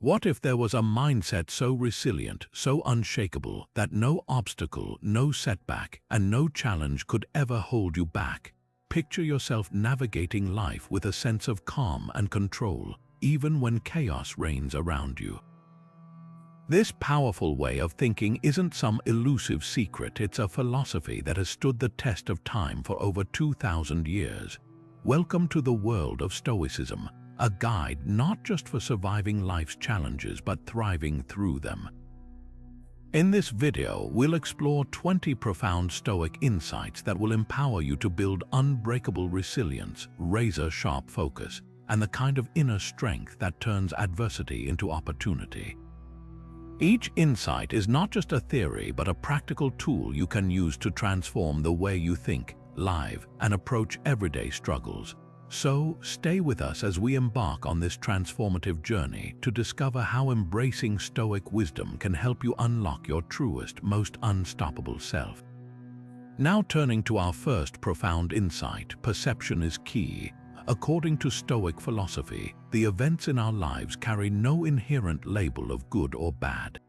What if there was a mindset so resilient, so unshakable, that no obstacle, no setback, and no challenge could ever hold you back? Picture yourself navigating life with a sense of calm and control, even when chaos reigns around you. This powerful way of thinking isn't some elusive secret, it's a philosophy that has stood the test of time for over 2,000 years. Welcome to the world of Stoicism, a guide not just for surviving life's challenges but thriving through them. In this video, we'll explore 20 profound Stoic insights that will empower you to build unbreakable resilience, razor-sharp focus, and the kind of inner strength that turns adversity into opportunity. Each insight is not just a theory but a practical tool you can use to transform the way you think, live, and approach everyday struggles. So, stay with us as we embark on this transformative journey to discover how embracing Stoic wisdom can help you unlock your truest, most unstoppable self. Now turning to our first profound insight, perception is key. According to Stoic philosophy, the events in our lives carry no inherent label of good or bad.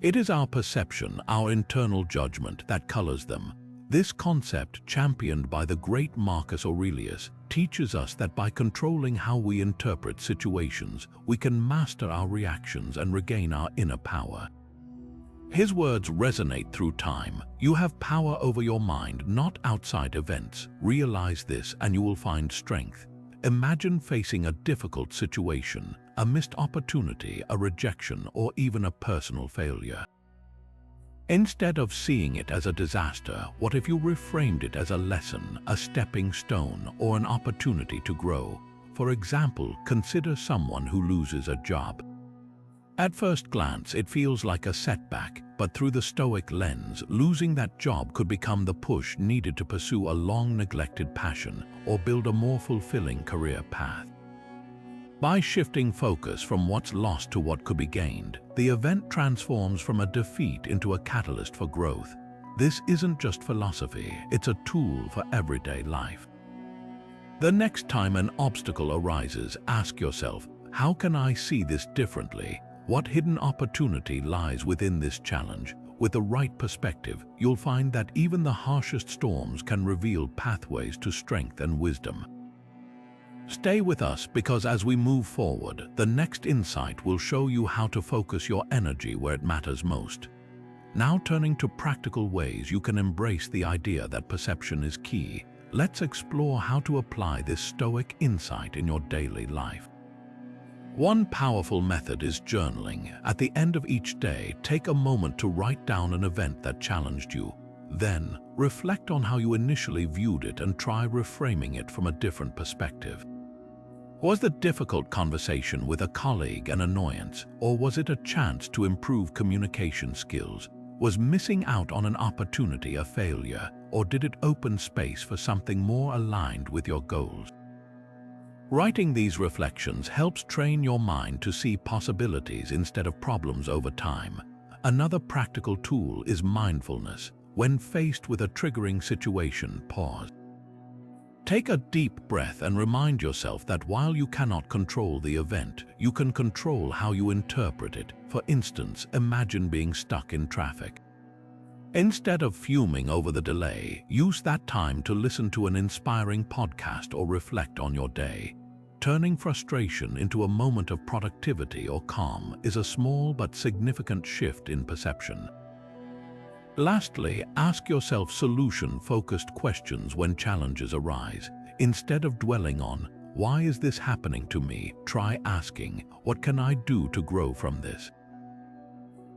It is our perception, our internal judgment, that colors them. This concept, championed by the great Marcus Aurelius, teaches us that by controlling how we interpret situations, we can master our reactions and regain our inner power. His words resonate through time. You have power over your mind, not outside events. Realize this and you will find strength. Imagine facing a difficult situation, a missed opportunity, a rejection, or even a personal failure. Instead of seeing it as a disaster, what if you reframed it as a lesson, a stepping stone, or an opportunity to grow? For example, consider someone who loses a job. At first glance, it feels like a setback, but through the Stoic lens, losing that job could become the push needed to pursue a long-neglected passion or build a more fulfilling career path. By shifting focus from what's lost to what could be gained, the event transforms from a defeat into a catalyst for growth. This isn't just philosophy, it's a tool for everyday life. The next time an obstacle arises, ask yourself, how can I see this differently? What hidden opportunity lies within this challenge? With the right perspective, you'll find that even the harshest storms can reveal pathways to strength and wisdom. Stay with us because as we move forward, the next insight will show you how to focus your energy where it matters most. Now turning to practical ways you can embrace the idea that perception is key, let's explore how to apply this Stoic insight in your daily life. One powerful method is journaling. At the end of each day, take a moment to write down an event that challenged you. Then, reflect on how you initially viewed it and try reframing it from a different perspective. Was the difficult conversation with a colleague an annoyance, or was it a chance to improve communication skills? Was missing out on an opportunity a failure, or did it open space for something more aligned with your goals? Writing these reflections helps train your mind to see possibilities instead of problems over time. Another practical tool is mindfulness. When faced with a triggering situation, pause. Take a deep breath and remind yourself that while you cannot control the event, you can control how you interpret it. For instance, imagine being stuck in traffic. Instead of fuming over the delay, use that time to listen to an inspiring podcast or reflect on your day. Turning frustration into a moment of productivity or calm is a small but significant shift in perception. Lastly, ask yourself solution-focused questions when challenges arise. Instead of dwelling on, "Why is this happening to me?" try asking, "What can I do to grow from this?"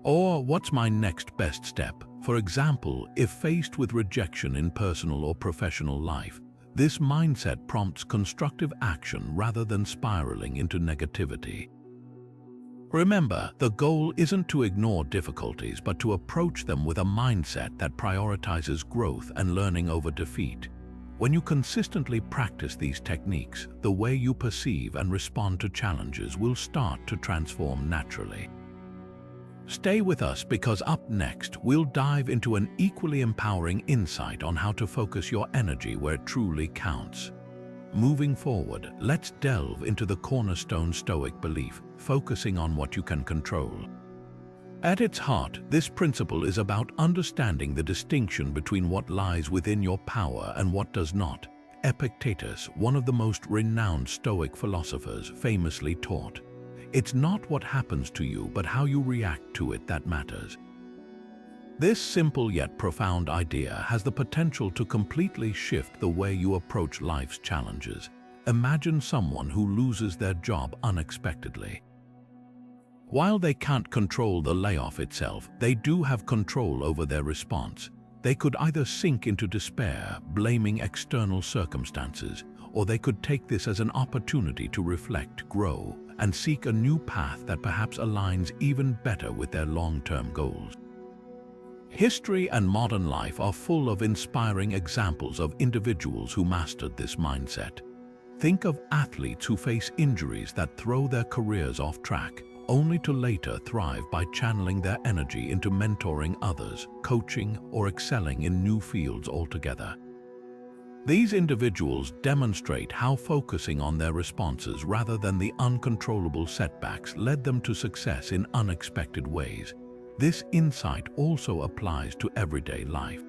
Or, "What's my next best step?" For example, if faced with rejection in personal or professional life, this mindset prompts constructive action rather than spiraling into negativity. Remember, the goal isn't to ignore difficulties, but to approach them with a mindset that prioritizes growth and learning over defeat. When you consistently practice these techniques, the way you perceive and respond to challenges will start to transform naturally. Stay with us because up next, we'll dive into an equally empowering insight on how to focus your energy where it truly counts. Moving forward, let's delve into the cornerstone Stoic belief, focusing on what you can control. At its heart, this principle is about understanding the distinction between what lies within your power and what does not. Epictetus, one of the most renowned Stoic philosophers, famously taught, "It's not what happens to you, but how you react to it that matters." This simple yet profound idea has the potential to completely shift the way you approach life's challenges. Imagine someone who loses their job unexpectedly. While they can't control the layoff itself, they do have control over their response. They could either sink into despair, blaming external circumstances, or they could take this as an opportunity to reflect, grow, and seek a new path that perhaps aligns even better with their long-term goals. History and modern life are full of inspiring examples of individuals who mastered this mindset. Think of athletes who face injuries that throw their careers off track, only to later thrive by channeling their energy into mentoring others, coaching, or excelling in new fields altogether. These individuals demonstrate how focusing on their responses rather than the uncontrollable setbacks led them to success in unexpected ways. This insight also applies to everyday life.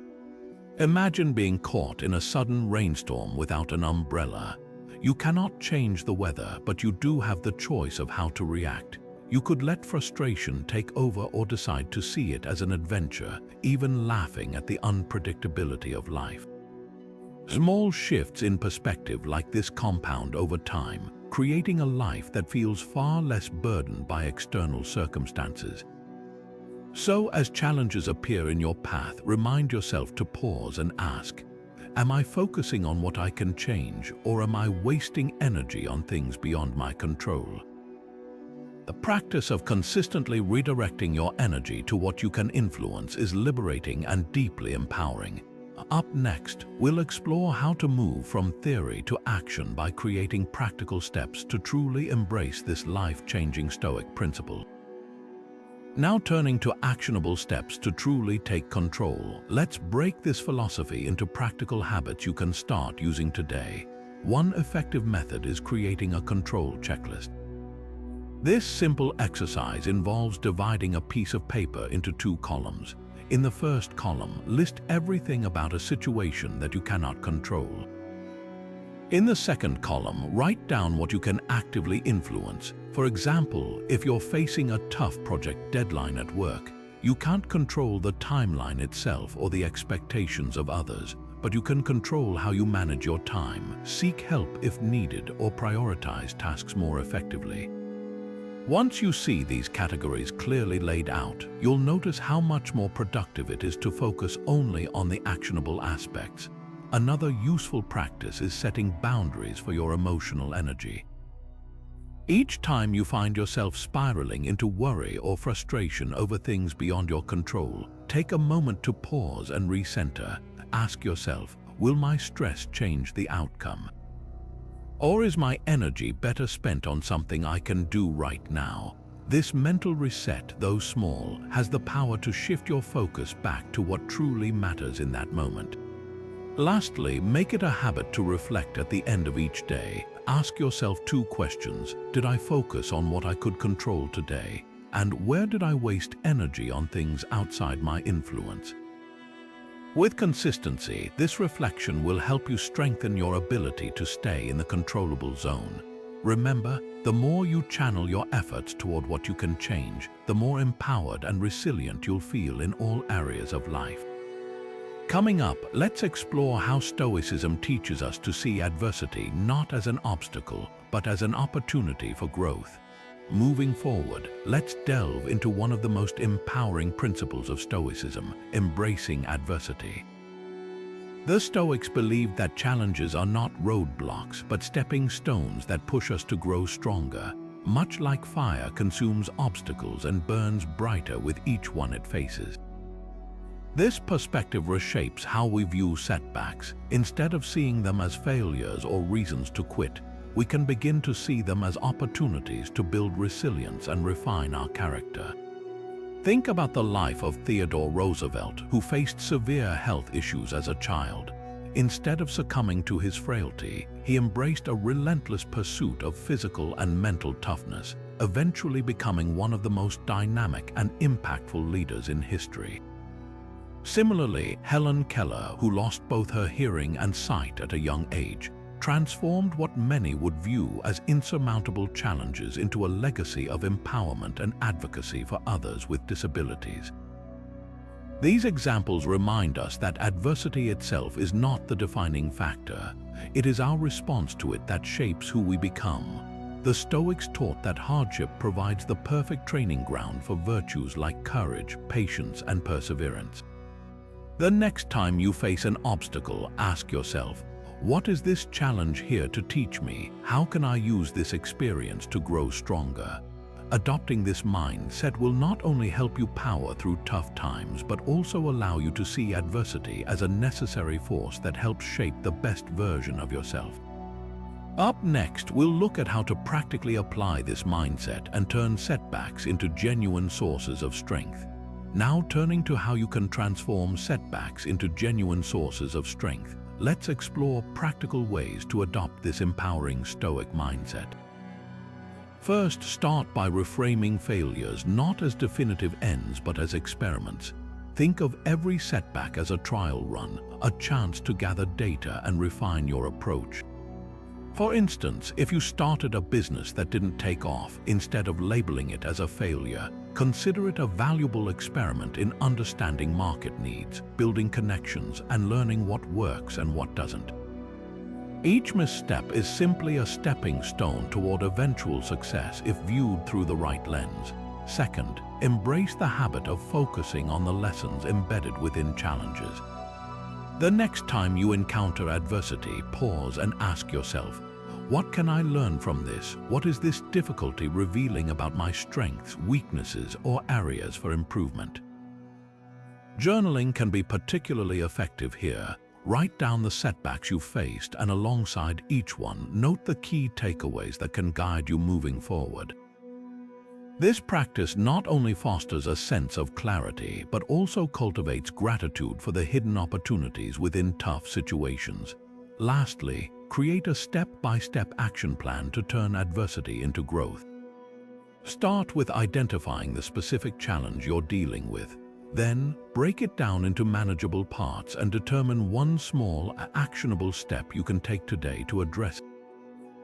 Imagine being caught in a sudden rainstorm without an umbrella. You cannot change the weather, but you do have the choice of how to react. You could let frustration take over or decide to see it as an adventure, even laughing at the unpredictability of life. Small shifts in perspective like this compound over time, creating a life that feels far less burdened by external circumstances. So, as challenges appear in your path, remind yourself to pause and ask, am I focusing on what I can change, or am I wasting energy on things beyond my control? The practice of consistently redirecting your energy to what you can influence is liberating and deeply empowering. Up next, we'll explore how to move from theory to action by creating practical steps to truly embrace this life-changing Stoic principle. Now turning to actionable steps to truly take control, let's break this philosophy into practical habits you can start using today. One effective method is creating a control checklist. This simple exercise involves dividing a piece of paper into two columns. In the first column, list everything about a situation that you cannot control. In the second column, write down what you can actively influence. For example, if you're facing a tough project deadline at work, you can't control the timeline itself or the expectations of others, but you can control how you manage your time, seek help if needed, or prioritize tasks more effectively. Once you see these categories clearly laid out, you'll notice how much more productive it is to focus only on the actionable aspects. Another useful practice is setting boundaries for your emotional energy. Each time you find yourself spiraling into worry or frustration over things beyond your control, take a moment to pause and recenter. Ask yourself, will my stress change the outcome? Or is my energy better spent on something I can do right now? This mental reset, though small, has the power to shift your focus back to what truly matters in that moment. Lastly, make it a habit to reflect at the end of each day. Ask yourself two questions. Did I focus on what I could control today? And where did I waste energy on things outside my influence? With consistency, this reflection will help you strengthen your ability to stay in the controllable zone. Remember, the more you channel your efforts toward what you can change, the more empowered and resilient you'll feel in all areas of life. Coming up, let's explore how Stoicism teaches us to see adversity not as an obstacle, but as an opportunity for growth. Moving forward, let's delve into one of the most empowering principles of Stoicism, embracing adversity. The Stoics believed that challenges are not roadblocks, but stepping stones that push us to grow stronger. Much like fire consumes obstacles and burns brighter with each one it faces. This perspective reshapes how we view setbacks. Instead of seeing them as failures or reasons to quit, we can begin to see them as opportunities to build resilience and refine our character. Think about the life of Theodore Roosevelt, who faced severe health issues as a child. Instead of succumbing to his frailty, he embraced a relentless pursuit of physical and mental toughness, eventually becoming one of the most dynamic and impactful leaders in history. Similarly, Helen Keller, who lost both her hearing and sight at a young age, transformed what many would view as insurmountable challenges into a legacy of empowerment and advocacy for others with disabilities. These examples remind us that adversity itself is not the defining factor. It is our response to it that shapes who we become. The Stoics taught that hardship provides the perfect training ground for virtues like courage, patience, and perseverance. The next time you face an obstacle, ask yourself, what is this challenge here to teach me? How can I use this experience to grow stronger? Adopting this mindset will not only help you power through tough times, but also allow you to see adversity as a necessary force that helps shape the best version of yourself. Up next, we'll look at how to practically apply this mindset and turn setbacks into genuine sources of strength. Now, turning to how you can transform setbacks into genuine sources of strength, let's explore practical ways to adopt this empowering Stoic mindset. First, start by reframing failures not as definitive ends but as experiments. Think of every setback as a trial run, a chance to gather data and refine your approach. For instance, if you started a business that didn't take off, instead of labeling it as a failure, consider it a valuable experiment in understanding market needs, building connections, and learning what works and what doesn't. Each misstep is simply a stepping stone toward eventual success if viewed through the right lens. Second, embrace the habit of focusing on the lessons embedded within challenges. The next time you encounter adversity, pause and ask yourself, what can I learn from this? What is this difficulty revealing about my strengths, weaknesses, or areas for improvement? Journaling can be particularly effective here. Write down the setbacks you faced and alongside each one, note the key takeaways that can guide you moving forward. This practice not only fosters a sense of clarity, but also cultivates gratitude for the hidden opportunities within tough situations. Lastly, create a step-by-step action plan to turn adversity into growth. Start with identifying the specific challenge you're dealing with. Then, break it down into manageable parts and determine one small, actionable step you can take today to address it.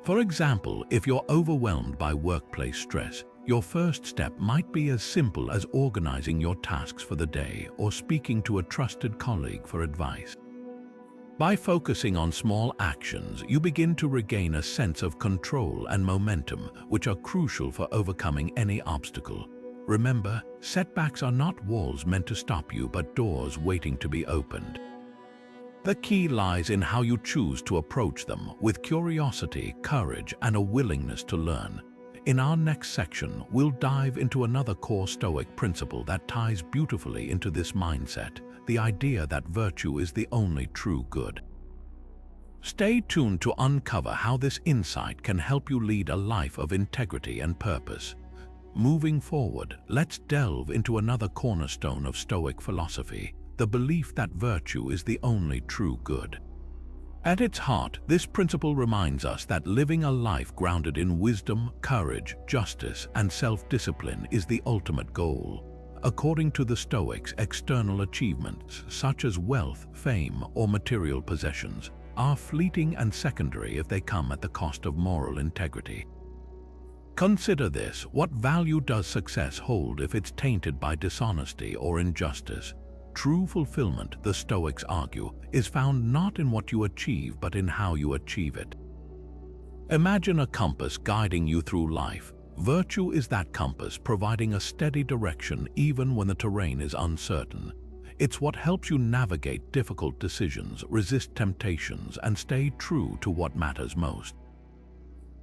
For example, if you're overwhelmed by workplace stress, your first step might be as simple as organizing your tasks for the day or speaking to a trusted colleague for advice. By focusing on small actions, you begin to regain a sense of control and momentum, which are crucial for overcoming any obstacle. Remember, setbacks are not walls meant to stop you, but doors waiting to be opened. The key lies in how you choose to approach them, with curiosity, courage, and a willingness to learn. In our next section, we'll dive into another core Stoic principle that ties beautifully into this mindset, the idea that virtue is the only true good. Stay tuned to uncover how this insight can help you lead a life of integrity and purpose. Moving forward, let's delve into another cornerstone of Stoic philosophy, the belief that virtue is the only true good. At its heart, this principle reminds us that living a life grounded in wisdom, courage, justice, and self-discipline is the ultimate goal. According to the Stoics, external achievements, such as wealth, fame, or material possessions, are fleeting and secondary if they come at the cost of moral integrity. Consider this: what value does success hold if it's tainted by dishonesty or injustice? True fulfillment, the Stoics argue, is found not in what you achieve but in how you achieve it. Imagine a compass guiding you through life. Virtue is that compass, providing a steady direction even when the terrain is uncertain. It's what helps you navigate difficult decisions, resist temptations, and stay true to what matters most.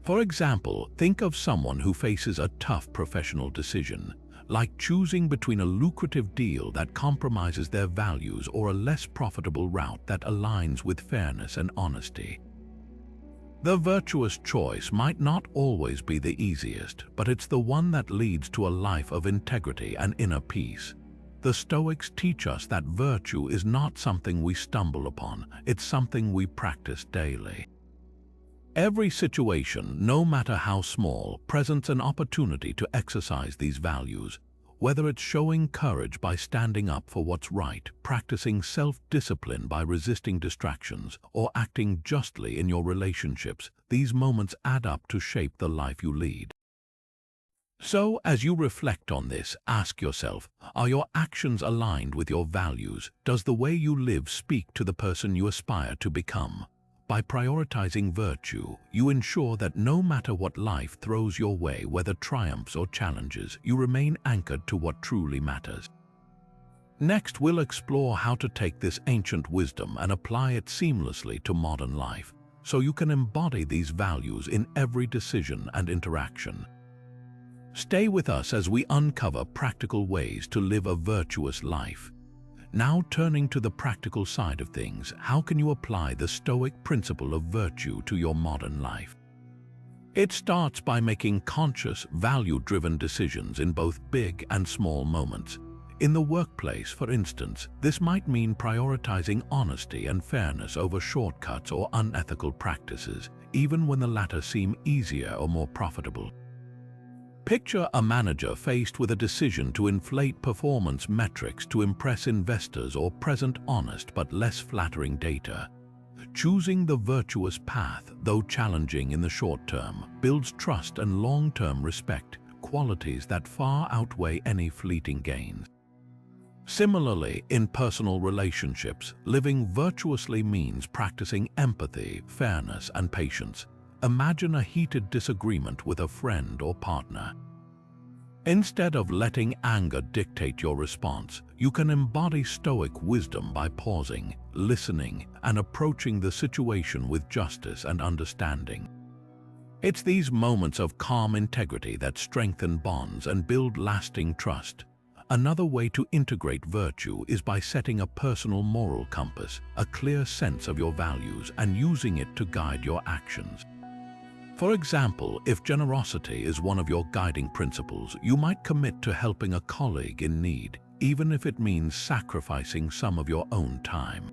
For example, think of someone who faces a tough professional decision, like choosing between a lucrative deal that compromises their values or a less profitable route that aligns with fairness and honesty. The virtuous choice might not always be the easiest, but it's the one that leads to a life of integrity and inner peace. The Stoics teach us that virtue is not something we stumble upon, it's something we practice daily. Every situation, no matter how small, presents an opportunity to exercise these values. Whether it's showing courage by standing up for what's right, practicing self-discipline by resisting distractions, or acting justly in your relationships, these moments add up to shape the life you lead. So, as you reflect on this, ask yourself, are your actions aligned with your values? Does the way you live speak to the person you aspire to become? By prioritizing virtue, you ensure that no matter what life throws your way, whether triumphs or challenges, you remain anchored to what truly matters. Next, we'll explore how to take this ancient wisdom and apply it seamlessly to modern life, so you can embody these values in every decision and interaction. Stay with us as we uncover practical ways to live a virtuous life. Now, turning to the practical side of things, how can you apply the Stoic principle of virtue to your modern life? It starts by making conscious, value-driven decisions in both big and small moments. In the workplace, for instance, this might mean prioritizing honesty and fairness over shortcuts or unethical practices, even when the latter seem easier or more profitable. Picture a manager faced with a decision to inflate performance metrics to impress investors or present honest but less flattering data. Choosing the virtuous path, though challenging in the short term, builds trust and long-term respect, qualities that far outweigh any fleeting gains. Similarly, in personal relationships, living virtuously means practicing empathy, fairness, and patience. Imagine a heated disagreement with a friend or partner. Instead of letting anger dictate your response, you can embody Stoic wisdom by pausing, listening, and approaching the situation with justice and understanding. It's these moments of calm integrity that strengthen bonds and build lasting trust. Another way to integrate virtue is by setting a personal moral compass, a clear sense of your values, and using it to guide your actions. For example, if generosity is one of your guiding principles, you might commit to helping a colleague in need, even if it means sacrificing some of your own time.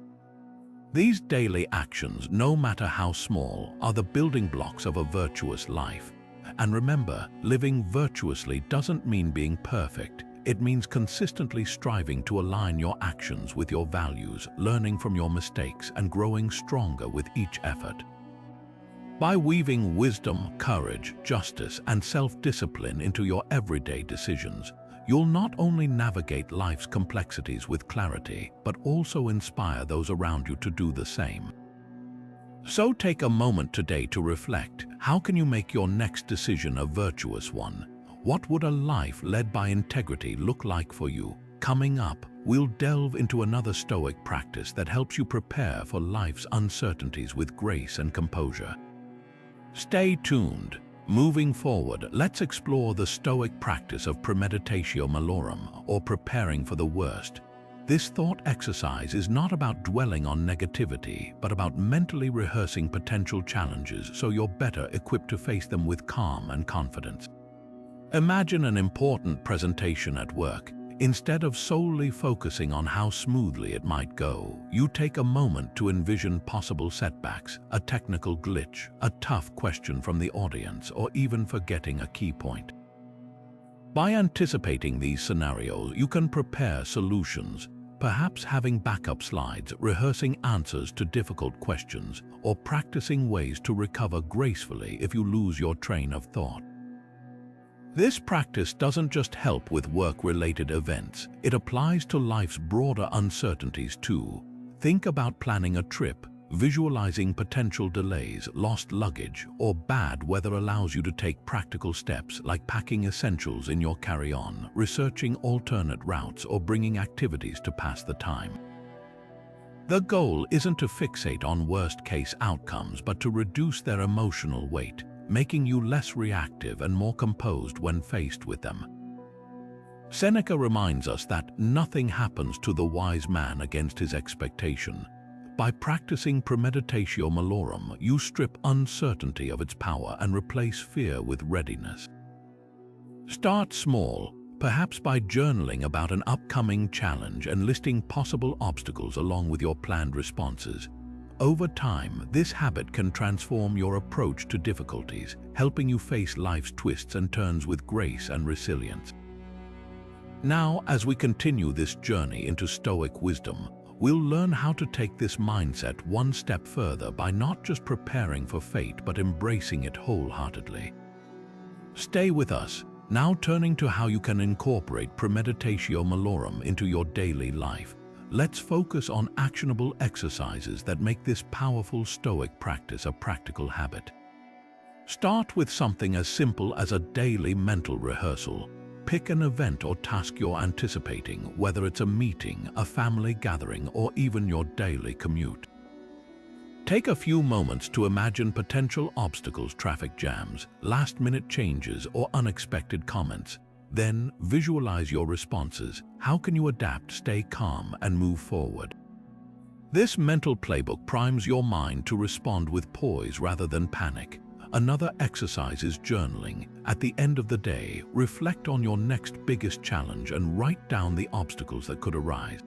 These daily actions, no matter how small, are the building blocks of a virtuous life. And remember, living virtuously doesn't mean being perfect. It means consistently striving to align your actions with your values, learning from your mistakes, and growing stronger with each effort. By weaving wisdom, courage, justice, and self-discipline into your everyday decisions, you'll not only navigate life's complexities with clarity, but also inspire those around you to do the same. So take a moment today to reflect. How can you make your next decision a virtuous one? What would a life led by integrity look like for you? Coming up, we'll delve into another Stoic practice that helps you prepare for life's uncertainties with grace and composure. Stay tuned. Moving forward, let's explore the Stoic practice of Premeditatio Malorum, or preparing for the worst. This thought exercise is not about dwelling on negativity, but about mentally rehearsing potential challenges so you're better equipped to face them with calm and confidence. Imagine an important presentation at work. Instead of solely focusing on how smoothly it might go, you take a moment to envision possible setbacks, a technical glitch, a tough question from the audience, or even forgetting a key point. By anticipating these scenarios, you can prepare solutions, perhaps having backup slides, rehearsing answers to difficult questions, or practicing ways to recover gracefully if you lose your train of thought. This practice doesn't just help with work-related events, it applies to life's broader uncertainties too. Think about planning a trip. Visualizing potential delays, lost luggage, or bad weather allows you to take practical steps like packing essentials in your carry-on, researching alternate routes, or bringing activities to pass the time. The goal isn't to fixate on worst-case outcomes, but to reduce their emotional weight, making you less reactive and more composed when faced with them. Seneca reminds us that nothing happens to the wise man against his expectation. By practicing Premeditatio Malorum, you strip uncertainty of its power and replace fear with readiness. Start small. perhaps by journaling about an upcoming challenge and listing possible obstacles along with your planned responses. Over time, this habit can transform your approach to difficulties, helping you face life's twists and turns with grace and resilience. Now, as we continue this journey into Stoic wisdom, we'll learn how to take this mindset one step further by not just preparing for fate but embracing it wholeheartedly. Stay with us, now turning to how you can incorporate Premeditatio Malorum into your daily life. Let's focus on actionable exercises that make this powerful Stoic practice a practical habit. Start with something as simple as a daily mental rehearsal. Pick an event or task you're anticipating, whether it's a meeting, a family gathering, or even your daily commute. Take a few moments to imagine potential obstacles, traffic jams, last-minute changes, or unexpected comments. Then, visualize your responses. How can you adapt, stay calm, and move forward? This mental playbook primes your mind to respond with poise rather than panic. Another exercise is journaling. At the end of the day, reflect on your next biggest challenge and write down the obstacles that could arise.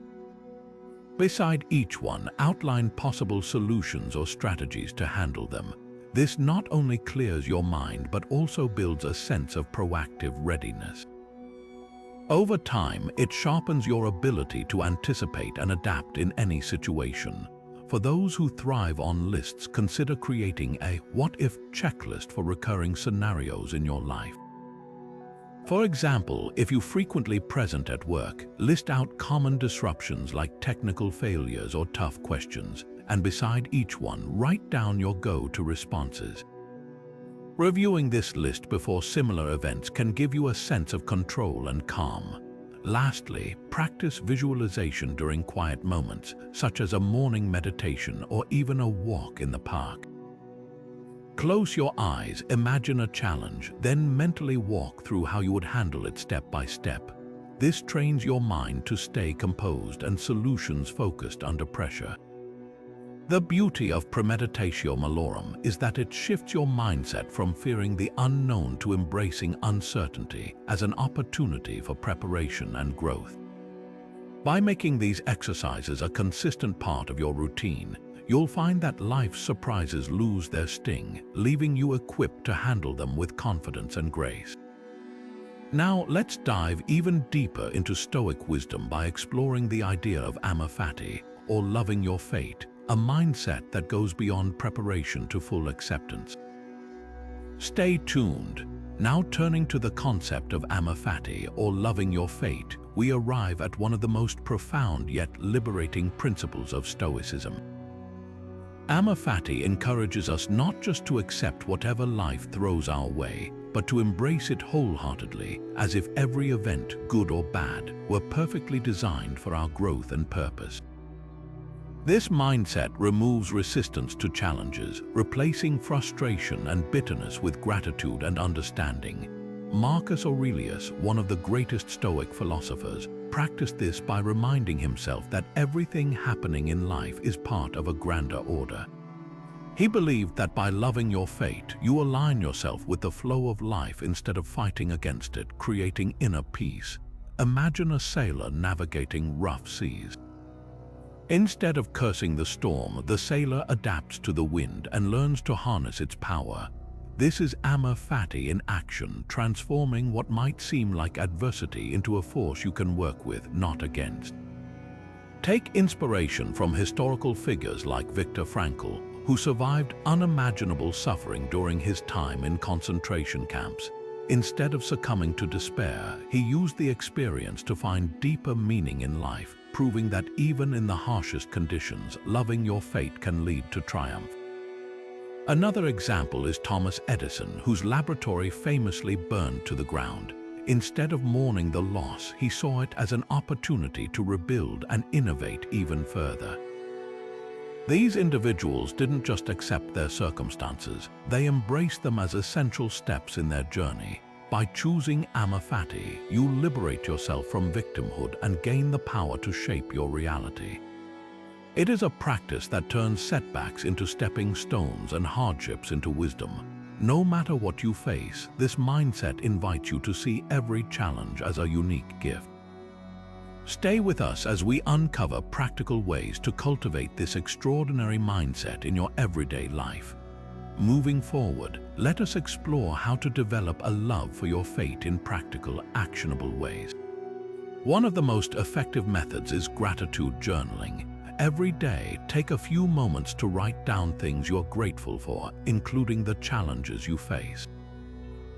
Beside each one, outline possible solutions or strategies to handle them. This not only clears your mind but also builds a sense of proactive readiness. Over time, it sharpens your ability to anticipate and adapt in any situation. For those who thrive on lists, consider creating a what-if checklist for recurring scenarios in your life. For example, if you frequently present at work, list out common disruptions like technical failures or tough questions, and beside each one, write down your go-to responses. Reviewing this list before similar events can give you a sense of control and calm. Lastly, practice visualization during quiet moments, such as a morning meditation or even a walk in the park. Close your eyes, imagine a challenge, then mentally walk through how you would handle it step by step. This trains your mind to stay composed and solutions-focused under pressure. The beauty of Premeditatio Malorum is that it shifts your mindset from fearing the unknown to embracing uncertainty as an opportunity for preparation and growth. By making these exercises a consistent part of your routine, you'll find that life's surprises lose their sting, leaving you equipped to handle them with confidence and grace. Now, let's dive even deeper into Stoic wisdom by exploring the idea of Amor Fati, or loving your fate, a mindset that goes beyond preparation to full acceptance. Stay tuned. Now turning to the concept of Amor Fati, or loving your fate, we arrive at one of the most profound yet liberating principles of Stoicism. Amor Fati encourages us not just to accept whatever life throws our way, but to embrace it wholeheartedly, as if every event, good or bad, were perfectly designed for our growth and purpose. This mindset removes resistance to challenges, replacing frustration and bitterness with gratitude and understanding. Marcus Aurelius, one of the greatest Stoic philosophers, practiced this by reminding himself that everything happening in life is part of a grander order. He believed that by loving your fate, you align yourself with the flow of life instead of fighting against it, creating inner peace. Imagine a sailor navigating rough seas. Instead of cursing the storm, the sailor adapts to the wind and learns to harness its power. This is Amor Fati in action, transforming what might seem like adversity into a force you can work with, not against. Take inspiration from historical figures like Viktor Frankl, who survived unimaginable suffering during his time in concentration camps. Instead of succumbing to despair, he used the experience to find deeper meaning in life, proving that even in the harshest conditions, loving your fate can lead to triumph. Another example is Thomas Edison, whose laboratory famously burned to the ground. Instead of mourning the loss, he saw it as an opportunity to rebuild and innovate even further. These individuals didn't just accept their circumstances, they embraced them as essential steps in their journey. By choosing Amor Fati, you liberate yourself from victimhood and gain the power to shape your reality. It is a practice that turns setbacks into stepping stones and hardships into wisdom. No matter what you face, this mindset invites you to see every challenge as a unique gift. Stay with us as we uncover practical ways to cultivate this extraordinary mindset in your everyday life. Moving forward, let us explore how to develop a love for your fate in practical, actionable ways. One of the most effective methods is gratitude journaling. Every day, take a few moments to write down things you're grateful for, including the challenges you face.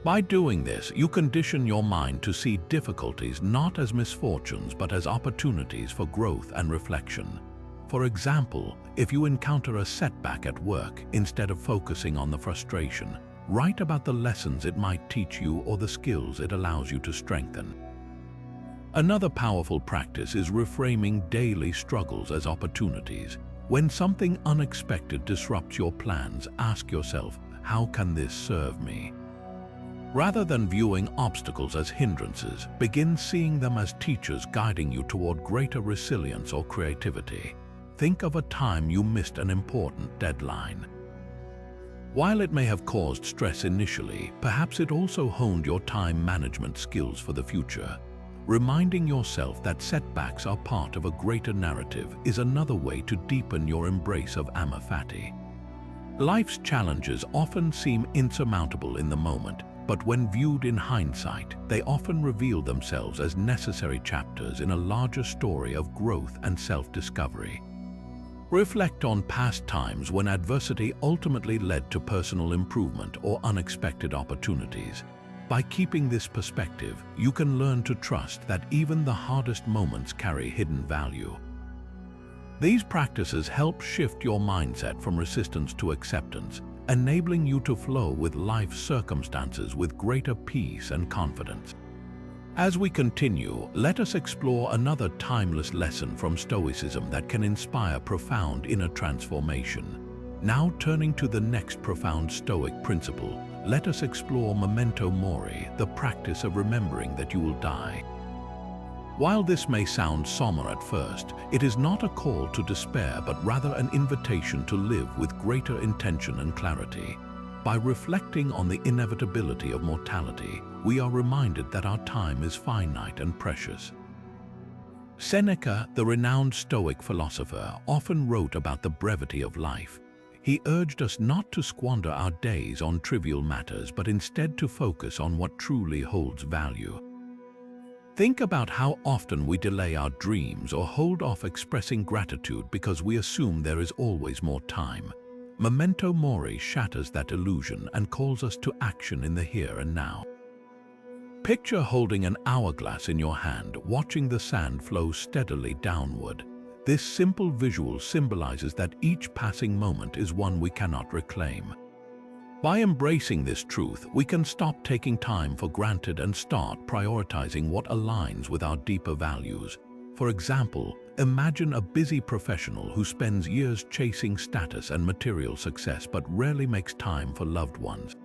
By doing this, you condition your mind to see difficulties not as misfortunes but as opportunities for growth and reflection. For example, if you encounter a setback at work, instead of focusing on the frustration, write about the lessons it might teach you or the skills it allows you to strengthen. Another powerful practice is reframing daily struggles as opportunities. When something unexpected disrupts your plans, ask yourself, how can this serve me? Rather than viewing obstacles as hindrances, begin seeing them as teachers guiding you toward greater resilience or creativity. Think of a time you missed an important deadline. While it may have caused stress initially, perhaps it also honed your time management skills for the future. Reminding yourself that setbacks are part of a greater narrative is another way to deepen your embrace of Amor Fati. Life's challenges often seem insurmountable in the moment, but when viewed in hindsight, they often reveal themselves as necessary chapters in a larger story of growth and self-discovery. Reflect on past times when adversity ultimately led to personal improvement or unexpected opportunities. By keeping this perspective, you can learn to trust that even the hardest moments carry hidden value. These practices help shift your mindset from resistance to acceptance, enabling you to flow with life's circumstances with greater peace and confidence. As we continue, let us explore another timeless lesson from Stoicism that can inspire profound inner transformation. Now turning to the next profound Stoic principle, let us explore Memento Mori, the practice of remembering that you will die. While this may sound somber at first, it is not a call to despair but rather an invitation to live with greater intention and clarity. By reflecting on the inevitability of mortality, we are reminded that our time is finite and precious. Seneca, the renowned Stoic philosopher, often wrote about the brevity of life. He urged us not to squander our days on trivial matters, but instead to focus on what truly holds value. Think about how often we delay our dreams or hold off expressing gratitude because we assume there is always more time. Memento Mori shatters that illusion and calls us to action in the here and now. Picture holding an hourglass in your hand, watching the sand flow steadily downward. This simple visual symbolizes that each passing moment is one we cannot reclaim. By embracing this truth, we can stop taking time for granted and start prioritizing what aligns with our deeper values. For example, imagine a busy professional who spends years chasing status and material success but rarely makes time for loved ones.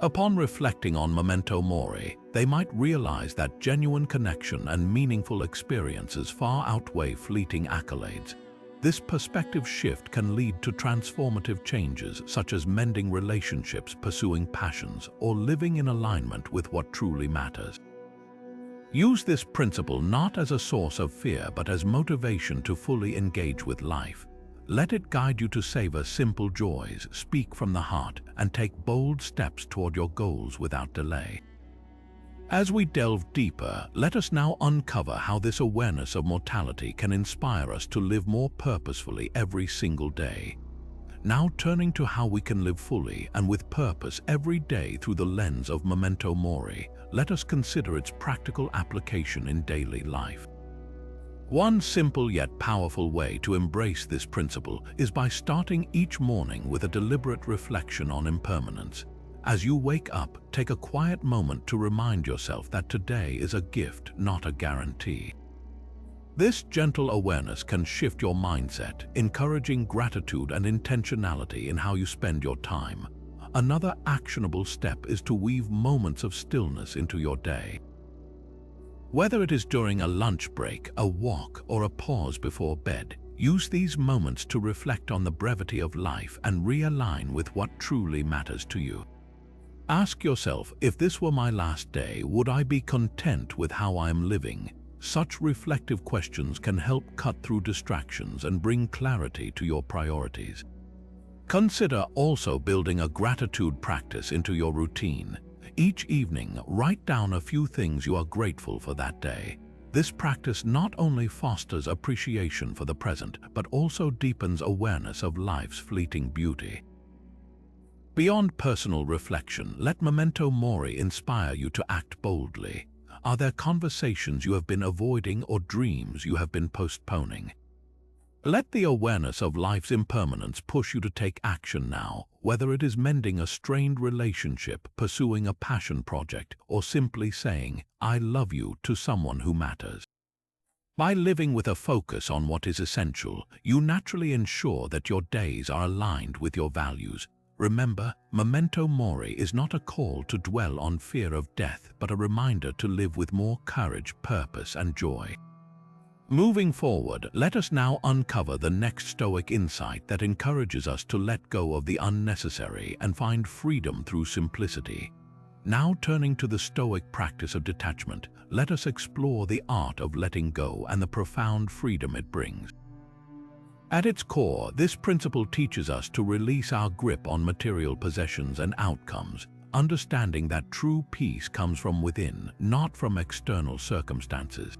Upon reflecting on Memento Mori, they might realize that genuine connection and meaningful experiences far outweigh fleeting accolades. This perspective shift can lead to transformative changes such as mending relationships, pursuing passions, or living in alignment with what truly matters. Use this principle not as a source of fear but as motivation to fully engage with life. Let it guide you to savor simple joys, speak from the heart, and take bold steps toward your goals without delay. As we delve deeper, let us now uncover how this awareness of mortality can inspire us to live more purposefully every single day. Now turning to how we can live fully and with purpose every day through the lens of Memento Mori, let us consider its practical application in daily life. One simple yet powerful way to embrace this principle is by starting each morning with a deliberate reflection on impermanence. As you wake up, take a quiet moment to remind yourself that today is a gift, not a guarantee. This gentle awareness can shift your mindset, encouraging gratitude and intentionality in how you spend your time. Another actionable step is to weave moments of stillness into your day. Whether it is during a lunch break, a walk, or a pause before bed, Use these moments to reflect on the brevity of life and realign with what truly matters to you. Ask yourself, if this were my last day, would I be content with how I am living? Such reflective questions can help cut through distractions and bring clarity to your priorities. Consider also building a gratitude practice into your routine. Each evening, write down a few things you are grateful for that day. This practice not only fosters appreciation for the present, but also deepens awareness of life's fleeting beauty. Beyond personal reflection, let Memento Mori inspire you to act boldly. Are there conversations you have been avoiding or dreams you have been postponing? Let the awareness of life's impermanence push you to take action now, whether it is mending a strained relationship, pursuing a passion project, or simply saying, "I love you" to someone who matters. By living with a focus on what is essential, you naturally ensure that your days are aligned with your values. Remember, Memento Mori is not a call to dwell on fear of death, but a reminder to live with more courage, purpose, and joy. Moving forward, let us now uncover the next Stoic insight that encourages us to let go of the unnecessary and find freedom through simplicity. Now turning to the Stoic practice of detachment, let us explore the art of letting go and the profound freedom it brings. At its core, this principle teaches us to release our grip on material possessions and outcomes, understanding that true peace comes from within, not from external circumstances.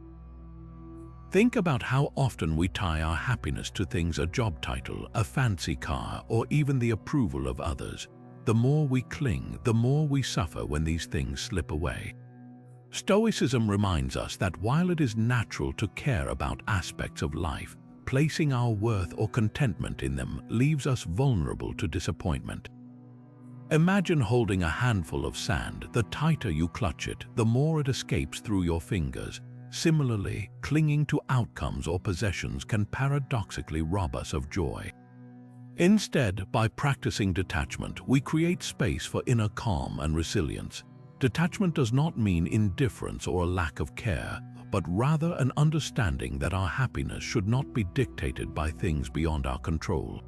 Think about how often we tie our happiness to things: a job title, a fancy car, or even the approval of others. The more we cling, the more we suffer when these things slip away. Stoicism reminds us that while it is natural to care about aspects of life, placing our worth or contentment in them leaves us vulnerable to disappointment. Imagine holding a handful of sand. The tighter you clutch it, the more it escapes through your fingers. Similarly, clinging to outcomes or possessions can paradoxically rob us of joy. Instead, by practicing detachment, we create space for inner calm and resilience. Detachment does not mean indifference or a lack of care, but rather an understanding that our happiness should not be dictated by things beyond our control.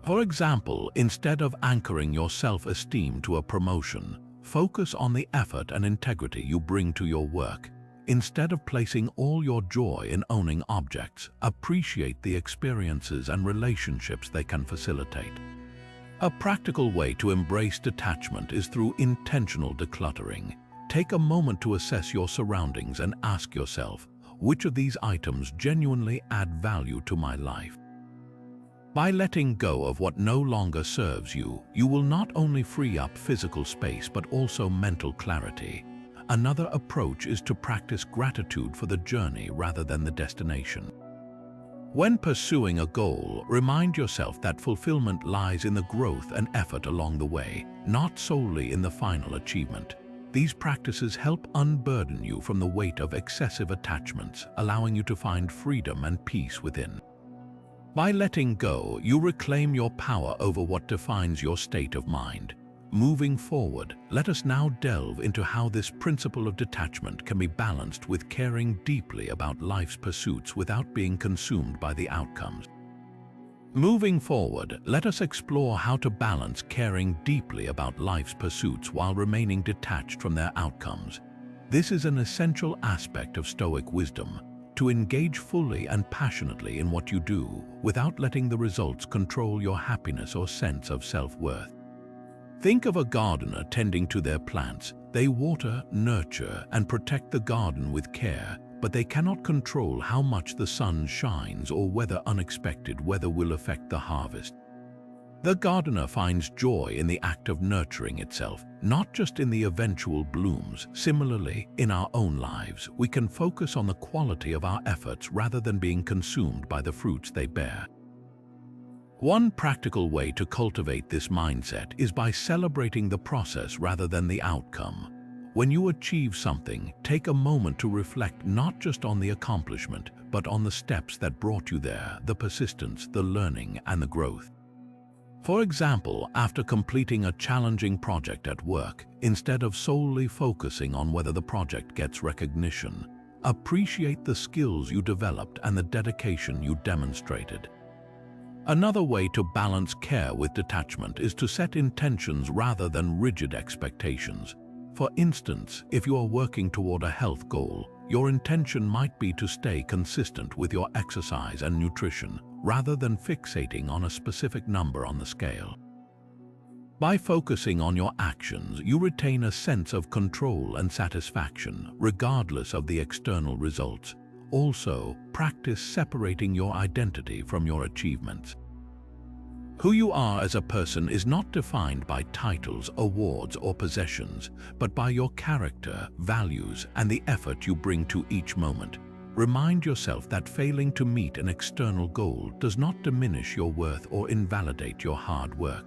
For example, instead of anchoring your self-esteem to a promotion, focus on the effort and integrity you bring to your work. Instead of placing all your joy in owning objects, appreciate the experiences and relationships they can facilitate. A practical way to embrace detachment is through intentional decluttering. Take a moment to assess your surroundings and ask yourself, which of these items genuinely add value to my life? By letting go of what no longer serves you, you will not only free up physical space but also mental clarity. Another approach is to practice gratitude for the journey rather than the destination. When pursuing a goal, remind yourself that fulfillment lies in the growth and effort along the way, not solely in the final achievement. These practices help unburden you from the weight of excessive attachments, allowing you to find freedom and peace within. By letting go, you reclaim your power over what defines your state of mind. Moving forward, let us now delve into how this principle of detachment can be balanced with caring deeply about life's pursuits without being consumed by the outcomes. Moving forward, let us explore how to balance caring deeply about life's pursuits while remaining detached from their outcomes. This is an essential aspect of Stoic wisdom, to engage fully and passionately in what you do without letting the results control your happiness or sense of self-worth. Think of a gardener tending to their plants. They water, nurture, and protect the garden with care, but they cannot control how much the sun shines or whether unexpected weather will affect the harvest. The gardener finds joy in the act of nurturing itself, not just in the eventual blooms. Similarly, in our own lives, we can focus on the quality of our efforts rather than being consumed by the fruits they bear. One practical way to cultivate this mindset is by celebrating the process rather than the outcome. When you achieve something, take a moment to reflect not just on the accomplishment, but on the steps that brought you there, the persistence, the learning, and the growth. For example, after completing a challenging project at work, instead of solely focusing on whether the project gets recognition, Appreciate the skills you developed and the dedication you demonstrated. Another way to balance care with detachment is to set intentions rather than rigid expectations. For instance, if you are working toward a health goal, your intention might be to stay consistent with your exercise and nutrition, rather than fixating on a specific number on the scale. By focusing on your actions, you retain a sense of control and satisfaction, regardless of the external results. Also, practice separating your identity from your achievements. Who you are as a person is not defined by titles, awards, or possessions, but by your character, values, and the effort you bring to each moment. Remind yourself that failing to meet an external goal does not diminish your worth or invalidate your hard work.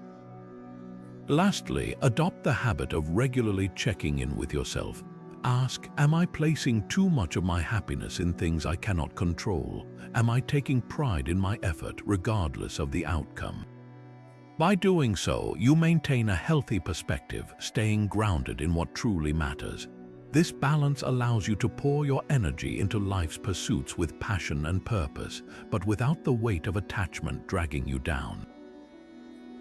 Lastly, adopt the habit of regularly checking in with yourself. Ask, am I placing too much of my happiness in things I cannot control? Am I taking pride in my effort regardless of the outcome? By doing so, you maintain a healthy perspective, staying grounded in what truly matters. This balance allows you to pour your energy into life's pursuits with passion and purpose, but without the weight of attachment dragging you down.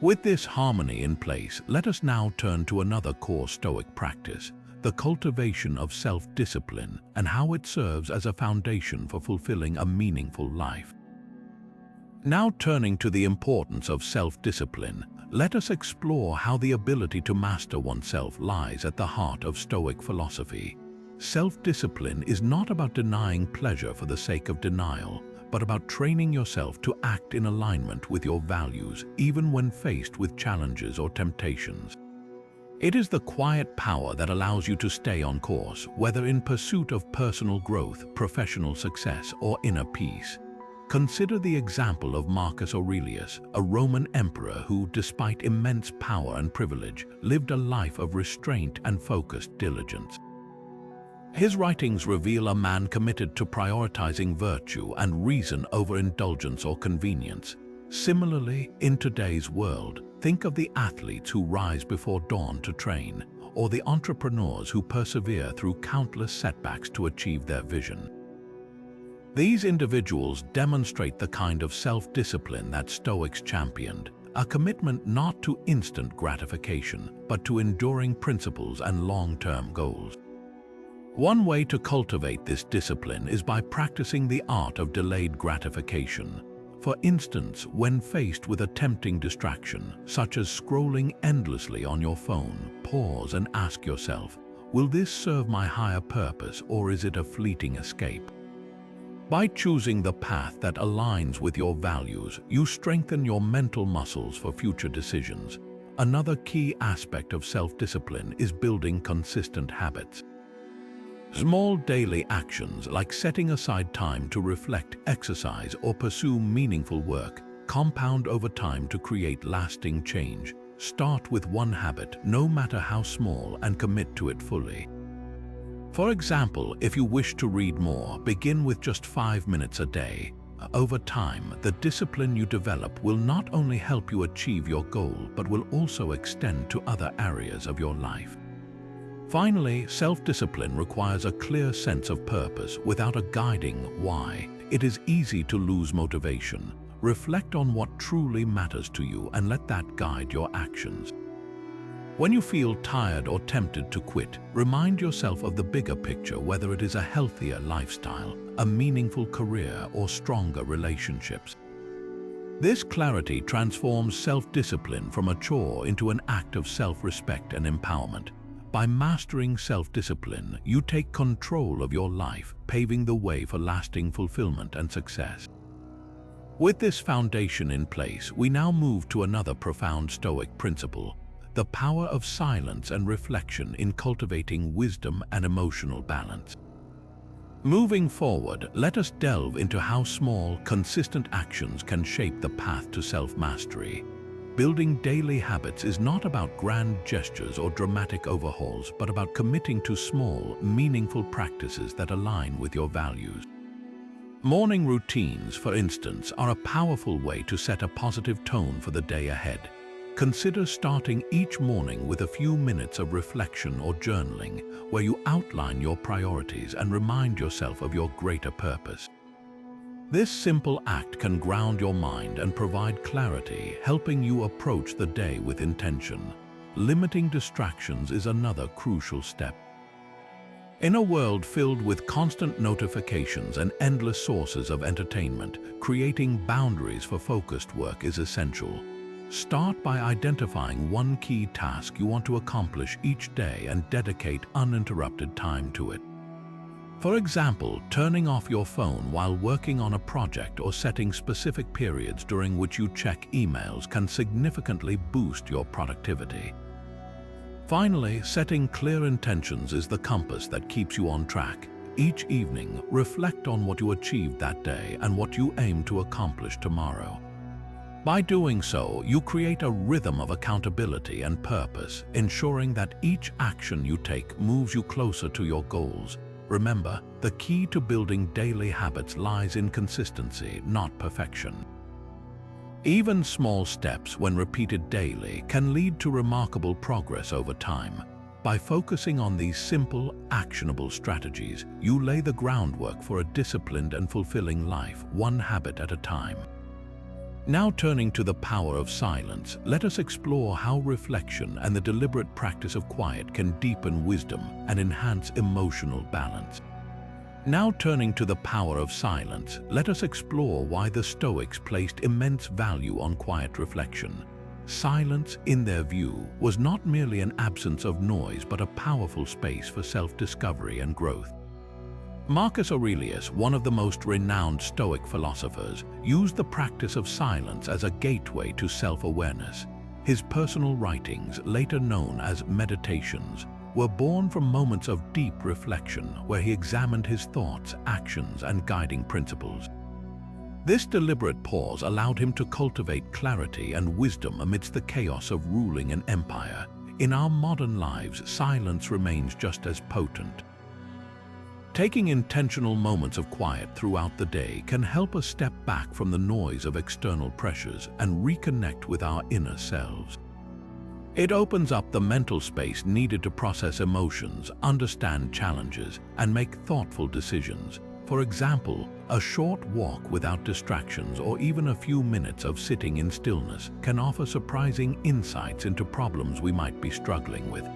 With this harmony in place, let us now turn to another core Stoic practice, the cultivation of self-discipline, and how it serves as a foundation for fulfilling a meaningful life. Now turning to the importance of self-discipline, let us explore how the ability to master oneself lies at the heart of Stoic philosophy. Self-discipline is not about denying pleasure for the sake of denial, but about training yourself to act in alignment with your values, even when faced with challenges or temptations. It is the quiet power that allows you to stay on course, whether in pursuit of personal growth, professional success, or inner peace. Consider the example of Marcus Aurelius, a Roman emperor who, despite immense power and privilege, lived a life of restraint and focused diligence. His writings reveal a man committed to prioritizing virtue and reason over indulgence or convenience. Similarly, in today's world, think of the athletes who rise before dawn to train, or the entrepreneurs who persevere through countless setbacks to achieve their vision. These individuals demonstrate the kind of self-discipline that Stoics championed, a commitment not to instant gratification, but to enduring principles and long-term goals. One way to cultivate this discipline is by practicing the art of delayed gratification. For instance, when faced with a tempting distraction, such as scrolling endlessly on your phone, pause and ask yourself, will this serve my higher purpose or is it a fleeting escape? By choosing the path that aligns with your values, you strengthen your mental muscles for future decisions. Another key aspect of self-discipline is building consistent habits. Small daily actions like setting aside time to reflect, exercise, or pursue meaningful work compound over time to create lasting change. Start with one habit, no matter how small, and commit to it fully. For example, if you wish to read more, begin with just 5 minutes a day. Over time, the discipline you develop will not only help you achieve your goal, but will also extend to other areas of your life. Finally, self-discipline requires a clear sense of purpose. Without a guiding why, it is easy to lose motivation. Reflect on what truly matters to you and let that guide your actions. When you feel tired or tempted to quit, remind yourself of the bigger picture, whether it is a healthier lifestyle, a meaningful career, or stronger relationships. This clarity transforms self-discipline from a chore into an act of self-respect and empowerment. By mastering self-discipline, you take control of your life, paving the way for lasting fulfillment and success. With this foundation in place, we now move to another profound Stoic principle: the power of silence and reflection in cultivating wisdom and emotional balance. Moving forward, let us delve into how small, consistent actions can shape the path to self-mastery. Building daily habits is not about grand gestures or dramatic overhauls, but about committing to small, meaningful practices that align with your values. Morning routines, for instance, are a powerful way to set a positive tone for the day ahead. Consider starting each morning with a few minutes of reflection or journaling, where you outline your priorities and remind yourself of your greater purpose. This simple act can ground your mind and provide clarity, helping you approach the day with intention. Limiting distractions is another crucial step. In a world filled with constant notifications and endless sources of entertainment, creating boundaries for focused work is essential. Start by identifying one key task you want to accomplish each day and dedicate uninterrupted time to it. For example, turning off your phone while working on a project or setting specific periods during which you check emails can significantly boost your productivity. Finally, setting clear intentions is the compass that keeps you on track. Each evening, reflect on what you achieved that day and what you aim to accomplish tomorrow. By doing so, you create a rhythm of accountability and purpose, ensuring that each action you take moves you closer to your goals. Remember, the key to building daily habits lies in consistency, not perfection. Even small steps, when repeated daily, can lead to remarkable progress over time. By focusing on these simple, actionable strategies, you lay the groundwork for a disciplined and fulfilling life, one habit at a time. Now turning to the power of silence, let us explore how reflection and the deliberate practice of quiet can deepen wisdom and enhance emotional balance. Now turning to the power of silence, let us explore why the Stoics placed immense value on quiet reflection. Silence, in their view, was not merely an absence of noise but a powerful space for self-discovery and growth. Marcus Aurelius, one of the most renowned Stoic philosophers, used the practice of silence as a gateway to self-awareness. His personal writings, later known as Meditations, were born from moments of deep reflection where he examined his thoughts, actions, and guiding principles. This deliberate pause allowed him to cultivate clarity and wisdom amidst the chaos of ruling an empire. In our modern lives, silence remains just as potent. Taking intentional moments of quiet throughout the day can help us step back from the noise of external pressures and reconnect with our inner selves. It opens up the mental space needed to process emotions, understand challenges, and make thoughtful decisions. For example, a short walk without distractions or even a few minutes of sitting in stillness can offer surprising insights into problems we might be struggling with.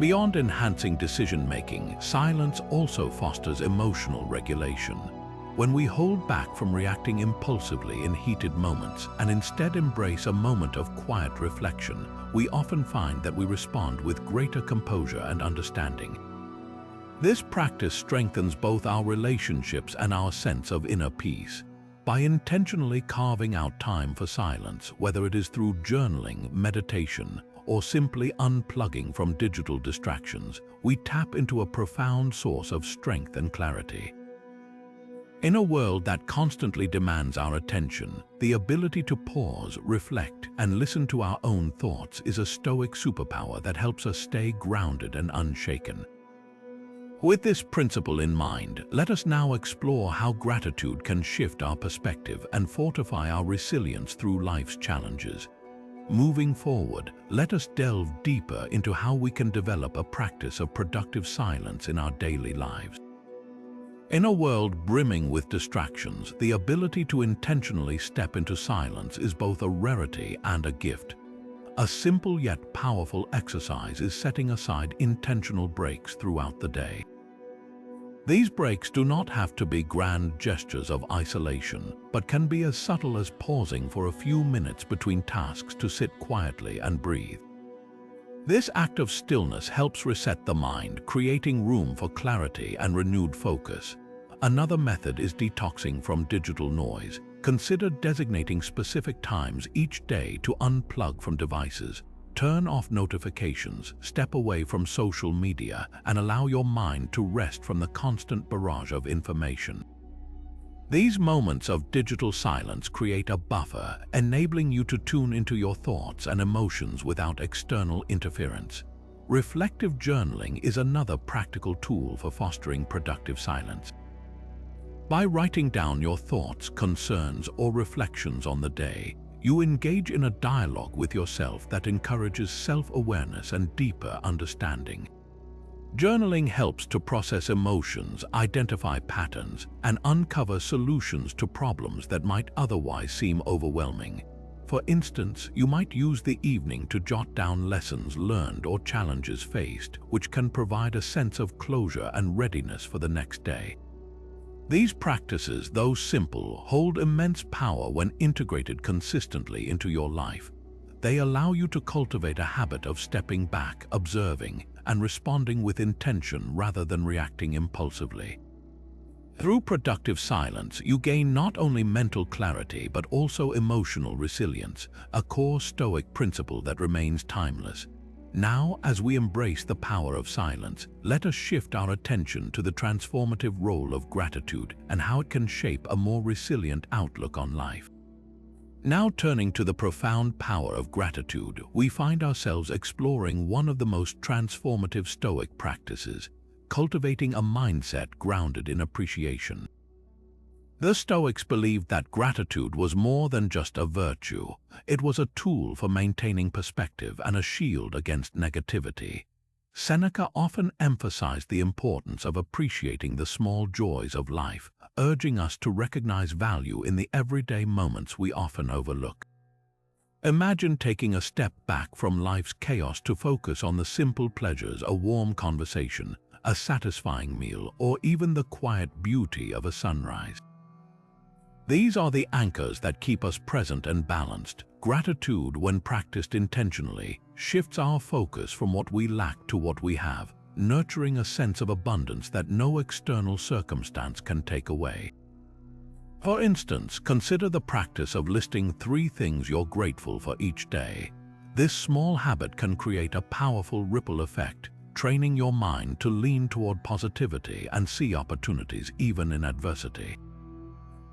Beyond enhancing decision-making, silence also fosters emotional regulation. When we hold back from reacting impulsively in heated moments and instead embrace a moment of quiet reflection, we often find that we respond with greater composure and understanding. This practice strengthens both our relationships and our sense of inner peace. By intentionally carving out time for silence, whether it is through journaling, meditation, or simply unplugging from digital distractions, we tap into a profound source of strength and clarity. In a world that constantly demands our attention, the ability to pause, reflect, and listen to our own thoughts is a Stoic superpower that helps us stay grounded and unshaken. With this principle in mind, let us now explore how gratitude can shift our perspective and fortify our resilience through life's challenges. Moving forward, let us delve deeper into how we can develop a practice of productive silence in our daily lives. In a world brimming with distractions, the ability to intentionally step into silence is both a rarity and a gift. A simple yet powerful exercise is setting aside intentional breaks throughout the day. These breaks do not have to be grand gestures of isolation, but can be as subtle as pausing for a few minutes between tasks to sit quietly and breathe. This act of stillness helps reset the mind, creating room for clarity and renewed focus. Another method is detoxing from digital noise. Consider designating specific times each day to unplug from devices. Turn off notifications, step away from social media, and allow your mind to rest from the constant barrage of information. These moments of digital silence create a buffer, enabling you to tune into your thoughts and emotions without external interference. Reflective journaling is another practical tool for fostering productive silence. By writing down your thoughts, concerns, or reflections on the day, You engage in a dialogue with yourself that encourages self-awareness and deeper understanding. Journaling helps to process emotions, identify patterns, and uncover solutions to problems that might otherwise seem overwhelming. For instance, you might use the evening to jot down lessons learned or challenges faced, which can provide a sense of closure and readiness for the next day. These practices, though simple, hold immense power when integrated consistently into your life. They allow you to cultivate a habit of stepping back, observing, and responding with intention rather than reacting impulsively. Through productive silence, you gain not only mental clarity but also emotional resilience, a core Stoic principle that remains timeless. Now, as we embrace the power of silence, let us shift our attention to the transformative role of gratitude and how it can shape a more resilient outlook on life. Now turning to the profound power of gratitude, we find ourselves exploring one of the most transformative Stoic practices, cultivating a mindset grounded in appreciation. The Stoics believed that gratitude was more than just a virtue. It was a tool for maintaining perspective and a shield against negativity. Seneca often emphasized the importance of appreciating the small joys of life, urging us to recognize value in the everyday moments we often overlook. Imagine taking a step back from life's chaos to focus on the simple pleasures: a warm conversation, a satisfying meal, or even the quiet beauty of a sunrise. These are the anchors that keep us present and balanced. Gratitude, when practiced intentionally, shifts our focus from what we lack to what we have, nurturing a sense of abundance that no external circumstance can take away. For instance, consider the practice of listing 3 things you're grateful for each day. This small habit can create a powerful ripple effect, training your mind to lean toward positivity and see opportunities even in adversity.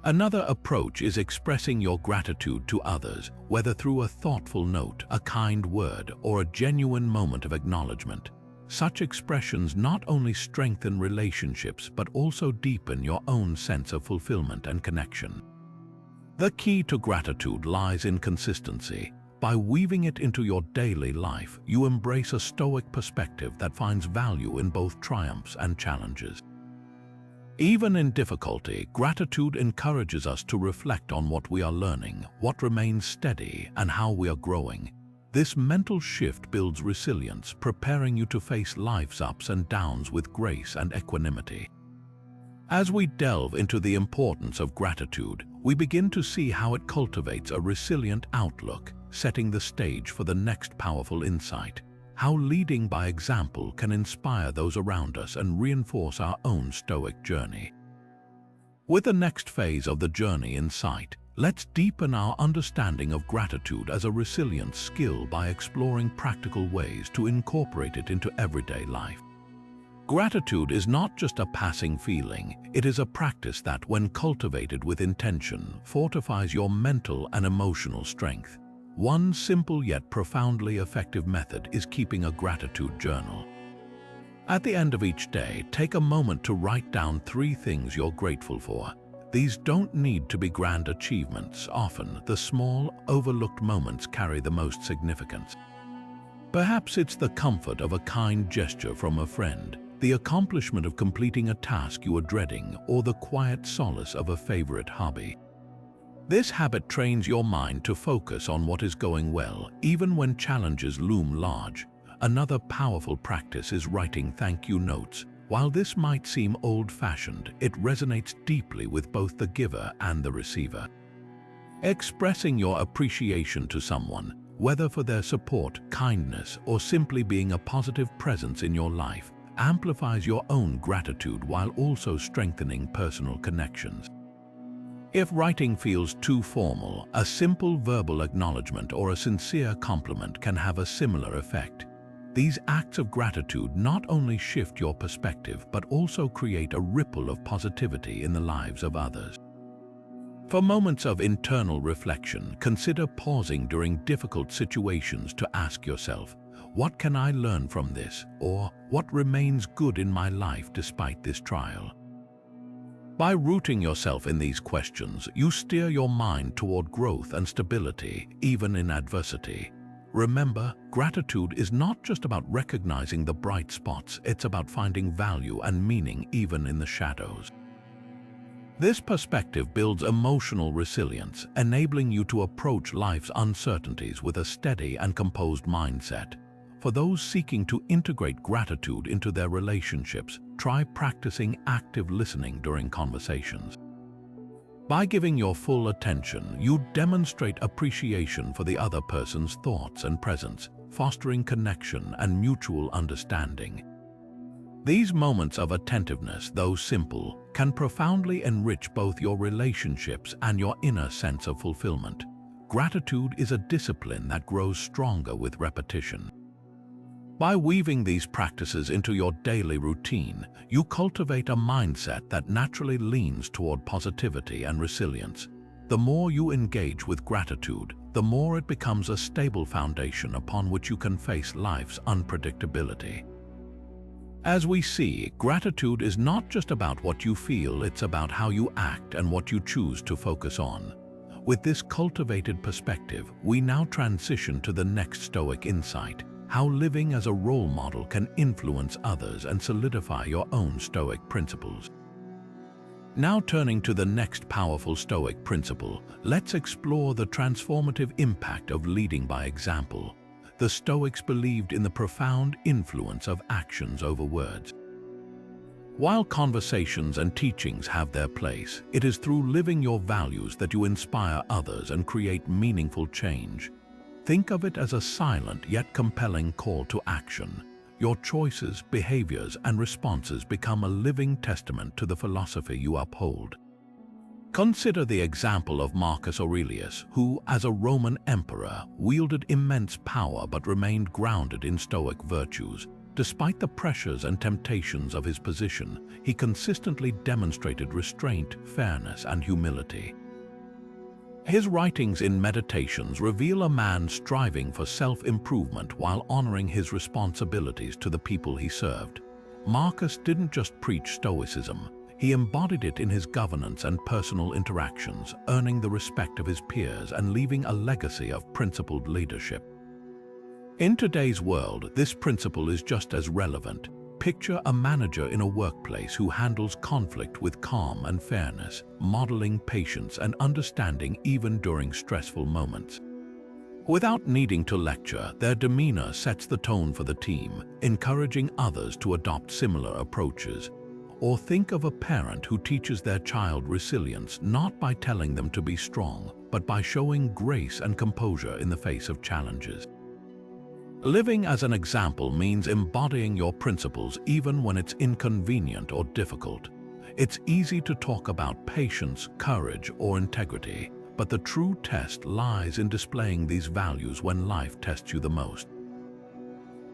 Another approach is expressing your gratitude to others, whether through a thoughtful note, a kind word, or a genuine moment of acknowledgement. Such expressions not only strengthen relationships but also deepen your own sense of fulfillment and connection. The key to gratitude lies in consistency. By weaving it into your daily life, you embrace a Stoic perspective that finds value in both triumphs and challenges. Even in difficulty, gratitude encourages us to reflect on what we are learning, what remains steady, and how we are growing. This mental shift builds resilience, preparing you to face life's ups and downs with grace and equanimity. As we delve into the importance of gratitude, we begin to see how it cultivates a resilient outlook, setting the stage for the next powerful insight: how leading by example can inspire those around us and reinforce our own Stoic journey. With the next phase of the journey in sight, let's deepen our understanding of gratitude as a resilience skill by exploring practical ways to incorporate it into everyday life. Gratitude is not just a passing feeling, it is a practice that, when cultivated with intention, fortifies your mental and emotional strength. One simple yet profoundly effective method is keeping a gratitude journal. At the end of each day, take a moment to write down 3 things you're grateful for. These don't need to be grand achievements. Often, the small, overlooked moments carry the most significance. Perhaps it's the comfort of a kind gesture from a friend, the accomplishment of completing a task you were dreading, or the quiet solace of a favorite hobby. This habit trains your mind to focus on what is going well, even when challenges loom large. Another powerful practice is writing thank you notes. While this might seem old-fashioned, it resonates deeply with both the giver and the receiver. Expressing your appreciation to someone, whether for their support, kindness, or simply being a positive presence in your life, amplifies your own gratitude while also strengthening personal connections. If writing feels too formal, a simple verbal acknowledgement or a sincere compliment can have a similar effect. These acts of gratitude not only shift your perspective but also create a ripple of positivity in the lives of others. For moments of internal reflection, consider pausing during difficult situations to ask yourself, what can I learn from this? Or what remains good in my life despite this trial? By rooting yourself in these questions, you steer your mind toward growth and stability, even in adversity. Remember, gratitude is not just about recognizing the bright spots, it's about finding value and meaning even in the shadows. This perspective builds emotional resilience, enabling you to approach life's uncertainties with a steady and composed mindset. For those seeking to integrate gratitude into their relationships, try practicing active listening during conversations. By giving your full attention, you demonstrate appreciation for the other person's thoughts and presence, fostering connection and mutual understanding. These moments of attentiveness, though simple, can profoundly enrich both your relationships and your inner sense of fulfillment. Gratitude is a discipline that grows stronger with repetition. By weaving these practices into your daily routine, you cultivate a mindset that naturally leans toward positivity and resilience. The more you engage with gratitude, the more it becomes a stable foundation upon which you can face life's unpredictability. As we see, gratitude is not just about what you feel, it's about how you act and what you choose to focus on. With this cultivated perspective, we now transition to the next Stoic insight: how living as a role model can influence others and solidify your own Stoic principles. Now turning to the next powerful Stoic principle, let's explore the transformative impact of leading by example. The Stoics believed in the profound influence of actions over words. While conversations and teachings have their place, it is through living your values that you inspire others and create meaningful change. Think of it as a silent yet compelling call to action. Your choices, behaviors, and responses become a living testament to the philosophy you uphold. Consider the example of Marcus Aurelius, who, as a Roman emperor, wielded immense power but remained grounded in Stoic virtues. Despite the pressures and temptations of his position, he consistently demonstrated restraint, fairness, and humility. His writings in Meditations reveal a man striving for self-improvement while honoring his responsibilities to the people he served. Marcus didn't just preach Stoicism, he embodied it in his governance and personal interactions, earning the respect of his peers and leaving a legacy of principled leadership. In today's world, this principle is just as relevant. Picture a manager in a workplace who handles conflict with calm and fairness, modeling patience and understanding even during stressful moments. Without needing to lecture, their demeanor sets the tone for the team, encouraging others to adopt similar approaches. Or think of a parent who teaches their child resilience not by telling them to be strong, but by showing grace and composure in the face of challenges. Living as an example means embodying your principles even when it's inconvenient or difficult. It's easy to talk about patience, courage, or integrity, but the true test lies in displaying these values when life tests you the most.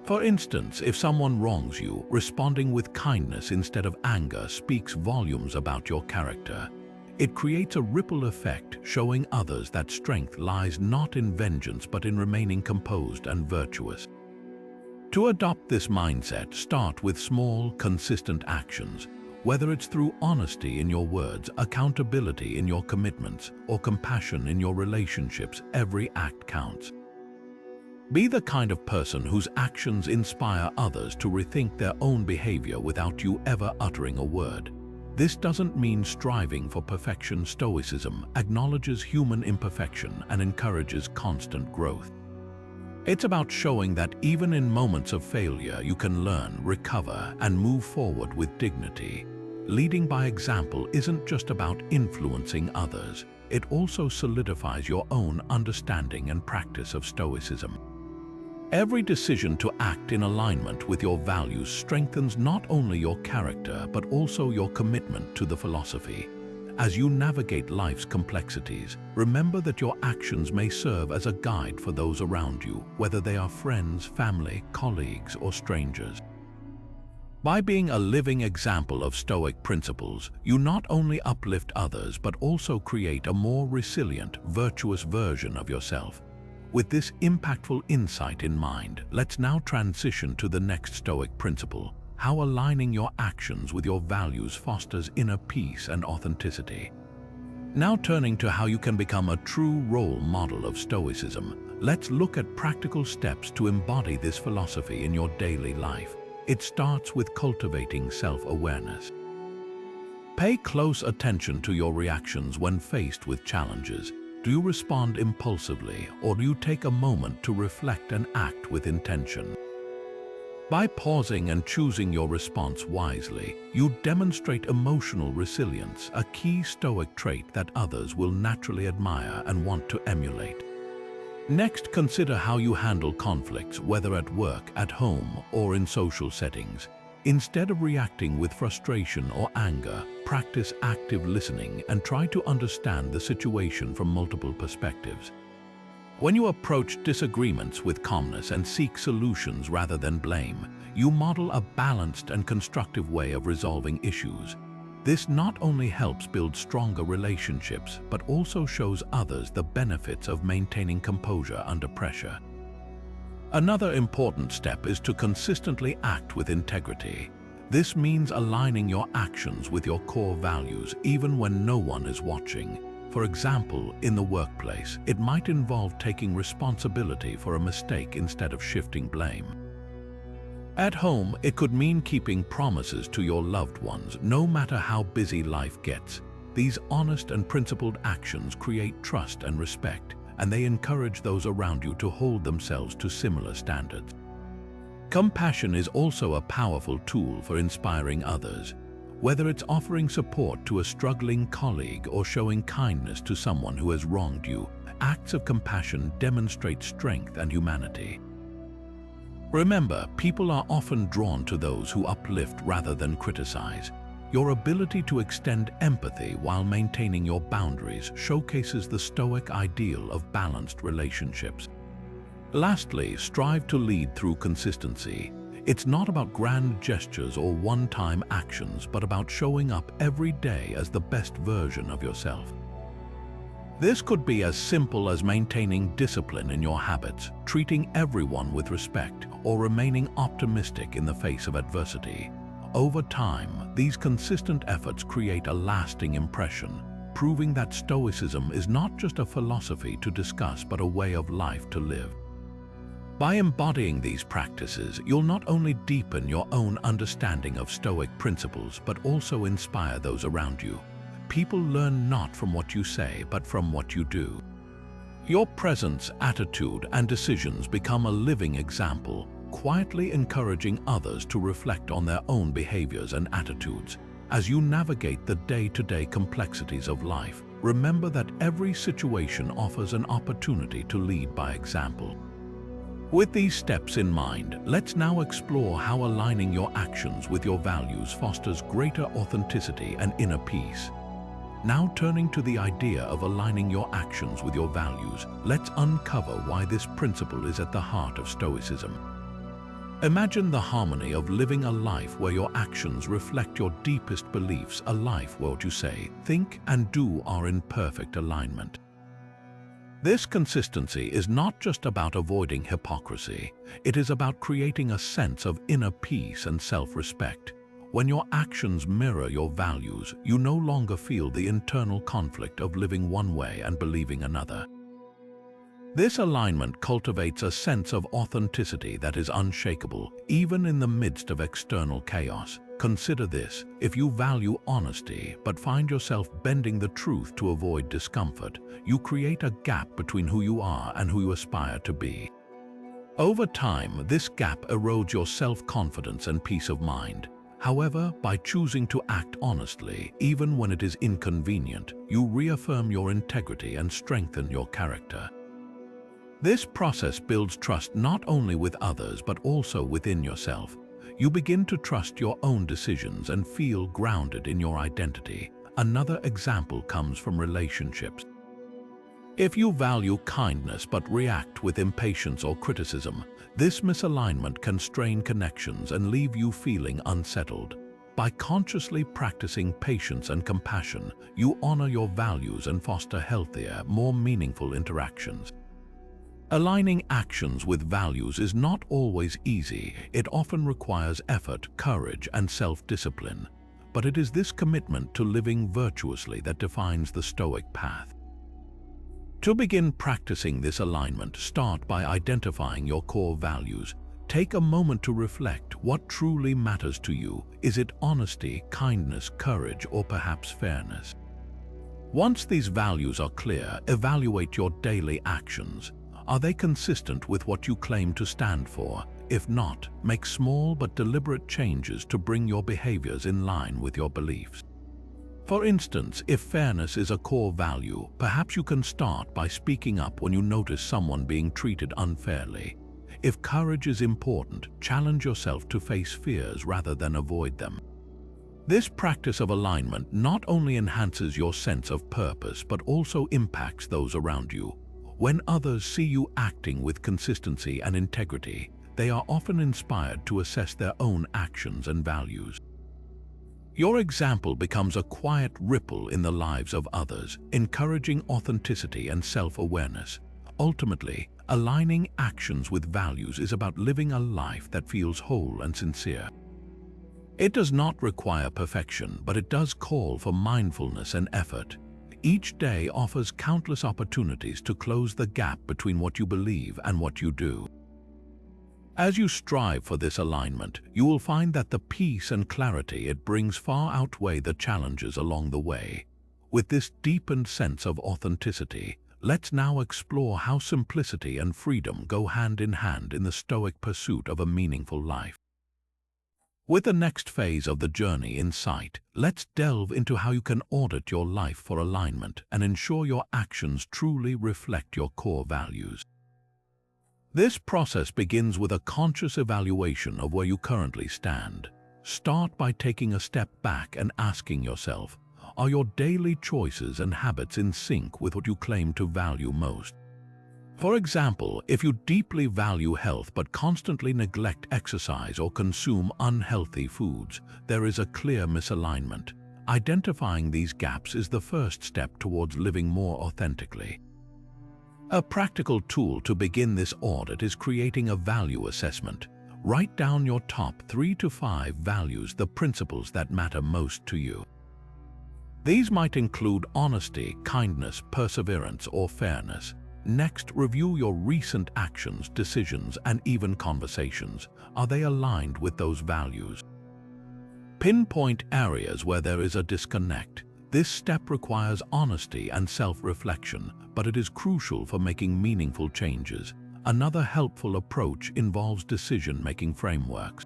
For instance, if someone wrongs you, responding with kindness instead of anger speaks volumes about your character. It creates a ripple effect, showing others that strength lies not in vengeance but in remaining composed and virtuous. To adopt this mindset, start with small, consistent actions. Whether it's through honesty in your words, accountability in your commitments, or compassion in your relationships, every act counts. Be the kind of person whose actions inspire others to rethink their own behavior without you ever uttering a word. This doesn't mean striving for perfection. Stoicism acknowledges human imperfection and encourages constant growth. It's about showing that even in moments of failure, you can learn, recover, and move forward with dignity. Leading by example isn't just about influencing others. It also solidifies your own understanding and practice of Stoicism. Every decision to act in alignment with your values strengthens not only your character but also your commitment to the philosophy. As you navigate life's complexities, remember that your actions may serve as a guide for those around you, whether they are friends, family, colleagues, or strangers. By being a living example of Stoic principles, you not only uplift others but also create a more resilient, virtuous version of yourself. With this impactful insight in mind, let's now transition to the next Stoic principle: how aligning your actions with your values fosters inner peace and authenticity. Now turning to how you can become a true role model of Stoicism, let's look at practical steps to embody this philosophy in your daily life. It starts with cultivating self-awareness. Pay close attention to your reactions when faced with challenges. Do you respond impulsively, or do you take a moment to reflect and act with intention? By pausing and choosing your response wisely, you demonstrate emotional resilience, a key Stoic trait that others will naturally admire and want to emulate. Next, consider how you handle conflicts, whether at work, at home, or in social settings. Instead of reacting with frustration or anger, practice active listening and try to understand the situation from multiple perspectives. When you approach disagreements with calmness and seek solutions rather than blame, you model a balanced and constructive way of resolving issues. This not only helps build stronger relationships, but also shows others the benefits of maintaining composure under pressure. Another important step is to consistently act with integrity. This means aligning your actions with your core values, even when no one is watching. For example, in the workplace, it might involve taking responsibility for a mistake instead of shifting blame. At home, it could mean keeping promises to your loved ones, no matter how busy life gets. These honest and principled actions create trust and respect, and they encourage those around you to hold themselves to similar standards. Compassion is also a powerful tool for inspiring others. Whether it's offering support to a struggling colleague or showing kindness to someone who has wronged you, acts of compassion demonstrate strength and humanity. Remember, people are often drawn to those who uplift rather than criticize. Your ability to extend empathy while maintaining your boundaries showcases the Stoic ideal of balanced relationships. Lastly, strive to lead through consistency. It's not about grand gestures or one-time actions, but about showing up every day as the best version of yourself. This could be as simple as maintaining discipline in your habits, treating everyone with respect, or remaining optimistic in the face of adversity. Over time, these consistent efforts create a lasting impression, proving that Stoicism is not just a philosophy to discuss, but a way of life to live. By embodying these practices, you'll not only deepen your own understanding of Stoic principles, but also inspire those around you. People learn not from what you say, but from what you do. Your presence, attitude, and decisions become a living example, quietly encouraging others to reflect on their own behaviors and attitudes. As you navigate the day-to-day complexities of life, remember that every situation offers an opportunity to lead by example. With these steps in mind, let's now explore how aligning your actions with your values fosters greater authenticity and inner peace. Now turning to the idea of aligning your actions with your values, let's uncover why this principle is at the heart of Stoicism. Imagine the harmony of living a life where your actions reflect your deepest beliefs, a life where what you say, think, and do are in perfect alignment. This consistency is not just about avoiding hypocrisy, it is about creating a sense of inner peace and self-respect. When your actions mirror your values, you no longer feel the internal conflict of living one way and believing another. This alignment cultivates a sense of authenticity that is unshakable, even in the midst of external chaos. Consider this: if you value honesty but find yourself bending the truth to avoid discomfort, you create a gap between who you are and who you aspire to be. Over time, this gap erodes your self-confidence and peace of mind. However, by choosing to act honestly, even when it is inconvenient, you reaffirm your integrity and strengthen your character. This process builds trust not only with others but also within yourself. You begin to trust your own decisions and feel grounded in your identity. Another example comes from relationships. If you value kindness but react with impatience or criticism, this misalignment can strain connections and leave you feeling unsettled. By consciously practicing patience and compassion, you honor your values and foster healthier, more meaningful interactions. Aligning actions with values is not always easy. It often requires effort, courage, and self-discipline. But it is this commitment to living virtuously that defines the Stoic path. To begin practicing this alignment, start by identifying your core values. Take a moment to reflect what truly matters to you. Is it honesty, kindness, courage, or perhaps fairness? Once these values are clear, evaluate your daily actions. Are they consistent with what you claim to stand for? If not, make small but deliberate changes to bring your behaviors in line with your beliefs. For instance, if fairness is a core value, perhaps you can start by speaking up when you notice someone being treated unfairly. If courage is important, challenge yourself to face fears rather than avoid them. This practice of alignment not only enhances your sense of purpose but also impacts those around you. When others see you acting with consistency and integrity, they are often inspired to assess their own actions and values. Your example becomes a quiet ripple in the lives of others, encouraging authenticity and self-awareness. Ultimately, aligning actions with values is about living a life that feels whole and sincere. It does not require perfection, but it does call for mindfulness and effort. Each day offers countless opportunities to close the gap between what you believe and what you do. As you strive for this alignment, you will find that the peace and clarity it brings far outweigh the challenges along the way. With this deepened sense of authenticity, let's now explore how simplicity and freedom go hand in hand in the Stoic pursuit of a meaningful life. With the next phase of the journey in sight, let's delve into how you can audit your life for alignment and ensure your actions truly reflect your core values. This process begins with a conscious evaluation of where you currently stand. Start by taking a step back and asking yourself, are your daily choices and habits in sync with what you claim to value most? For example, if you deeply value health but constantly neglect exercise or consume unhealthy foods, there is a clear misalignment. Identifying these gaps is the first step towards living more authentically. A practical tool to begin this audit is creating a value assessment. Write down your top 3 to 5 values, the principles that matter most to you. These might include honesty, kindness, perseverance, or fairness. Next, review your recent actions, decisions, and even conversations. Are they aligned with those values? Pinpoint areas where there is a disconnect. This step requires honesty and self-reflection, but it is crucial for making meaningful changes. Another helpful approach involves decision-making frameworks.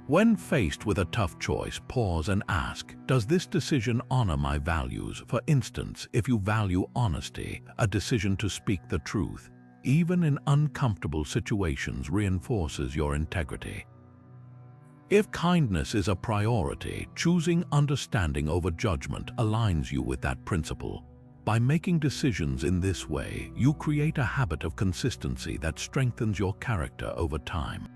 When faced with a tough choice, pause and ask, does this decision honor my values? For instance, if you value honesty, a decision to speak the truth, even in uncomfortable situations, reinforces your integrity. If kindness is a priority, choosing understanding over judgment aligns you with that principle. By making decisions in this way, you create a habit of consistency that strengthens your character over time.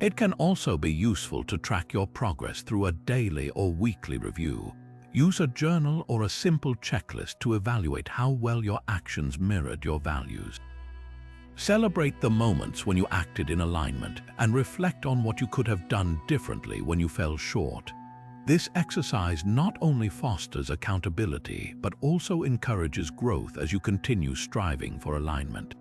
It can also be useful to track your progress through a daily or weekly review. Use a journal or a simple checklist to evaluate how well your actions mirrored your values. Celebrate the moments when you acted in alignment and reflect on what you could have done differently when you fell short. This exercise not only fosters accountability but also encourages growth as you continue striving for alignment.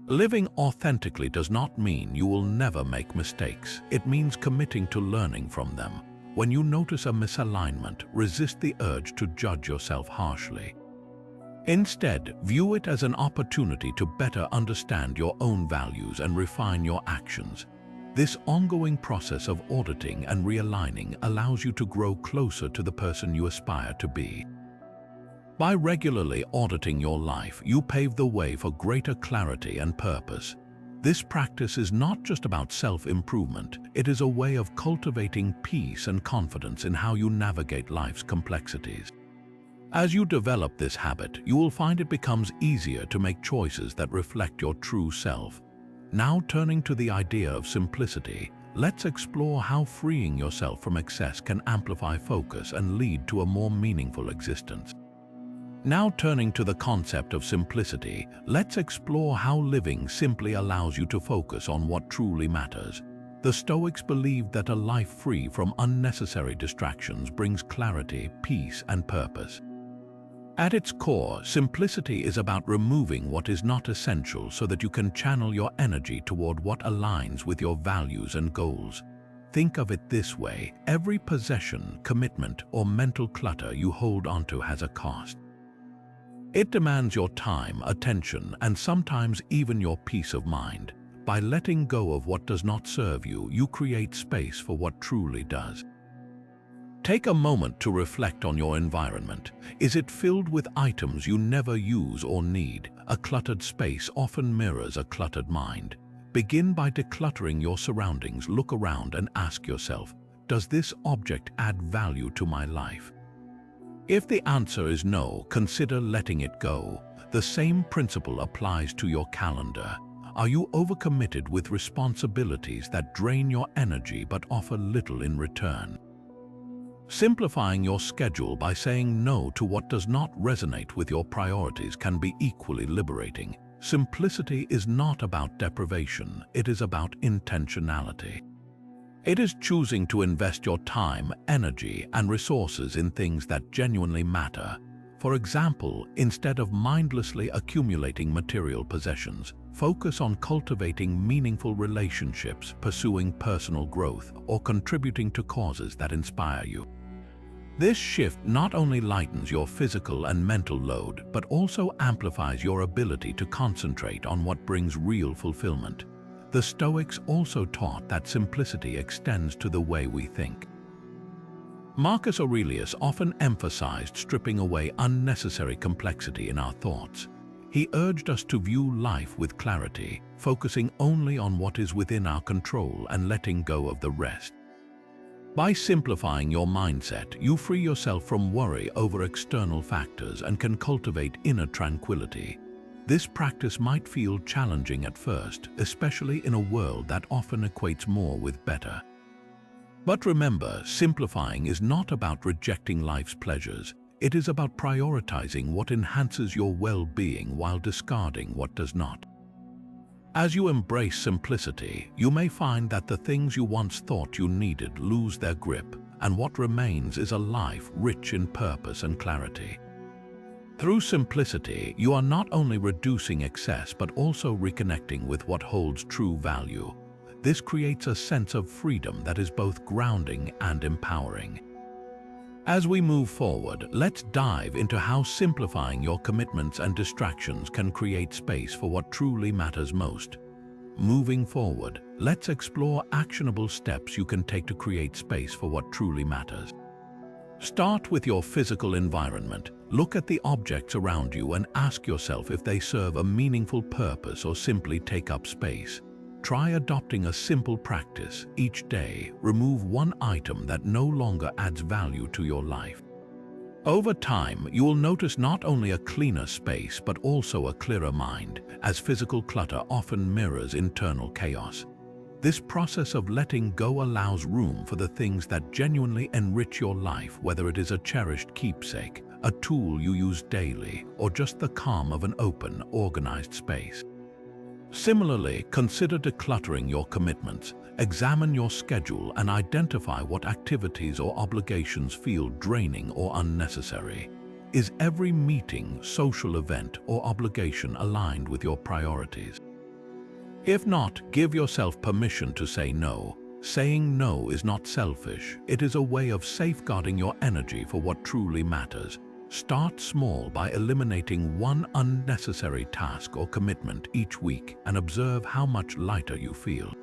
Living authentically does not mean you will never make mistakes. It means committing to learning from them. When you notice a misalignment, resist the urge to judge yourself harshly. Instead, view it as an opportunity to better understand your own values and refine your actions. This ongoing process of auditing and realigning allows you to grow closer to the person you aspire to be. By regularly auditing your life, you pave the way for greater clarity and purpose. This practice is not just about self-improvement, it is a way of cultivating peace and confidence in how you navigate life's complexities. As you develop this habit, you will find it becomes easier to make choices that reflect your true self. Now turning to the idea of simplicity, let's explore how freeing yourself from excess can amplify focus and lead to a more meaningful existence. Now turning to the concept of simplicity, let's explore how living simply allows you to focus on what truly matters. The Stoics believed that a life free from unnecessary distractions brings clarity, peace, and purpose. At its core, simplicity is about removing what is not essential so that you can channel your energy toward what aligns with your values and goals. Think of it this way: every possession, commitment, or mental clutter you hold onto has a cost. It demands your time, attention, and sometimes even your peace of mind. By letting go of what does not serve you, you create space for what truly does. Take a moment to reflect on your environment. Is it filled with items you never use or need? A cluttered space often mirrors a cluttered mind. Begin by decluttering your surroundings. Look around and ask yourself, does this object add value to my life? If the answer is no, consider letting it go. The same principle applies to your calendar. Are you overcommitted with responsibilities that drain your energy but offer little in return? Simplifying your schedule by saying no to what does not resonate with your priorities can be equally liberating. Simplicity is not about deprivation, it is about intentionality. It is choosing to invest your time, energy, and resources in things that genuinely matter. For example, instead of mindlessly accumulating material possessions, focus on cultivating meaningful relationships, pursuing personal growth, or contributing to causes that inspire you. This shift not only lightens your physical and mental load, but also amplifies your ability to concentrate on what brings real fulfillment. The Stoics also taught that simplicity extends to the way we think. Marcus Aurelius often emphasized stripping away unnecessary complexity in our thoughts. He urged us to view life with clarity, focusing only on what is within our control and letting go of the rest. By simplifying your mindset, you free yourself from worry over external factors and can cultivate inner tranquility. This practice might feel challenging at first, especially in a world that often equates more with better. But remember, simplifying is not about rejecting life's pleasures. It is about prioritizing what enhances your well-being while discarding what does not. As you embrace simplicity, you may find that the things you once thought you needed lose their grip, and what remains is a life rich in purpose and clarity. Through simplicity, you are not only reducing excess but also reconnecting with what holds true value. This creates a sense of freedom that is both grounding and empowering. As we move forward, let's dive into how simplifying your commitments and distractions can create space for what truly matters most. Moving forward, let's explore actionable steps you can take to create space for what truly matters. Start with your physical environment. Look at the objects around you and ask yourself if they serve a meaningful purpose or simply take up space. Try adopting a simple practice. Each day, remove one item that no longer adds value to your life. Over time, you will notice not only a cleaner space but also a clearer mind, as physical clutter often mirrors internal chaos. This process of letting go allows room for the things that genuinely enrich your life, whether it is a cherished keepsake, a tool you use daily, or just the calm of an open, organized space. Similarly, consider decluttering your commitments. Examine your schedule and identify what activities or obligations feel draining or unnecessary. Is every meeting, social event, or obligation aligned with your priorities? If not, give yourself permission to say no. Saying no is not selfish. It is a way of safeguarding your energy for what truly matters. Start small by eliminating one unnecessary task or commitment each week and observe how much lighter you feel.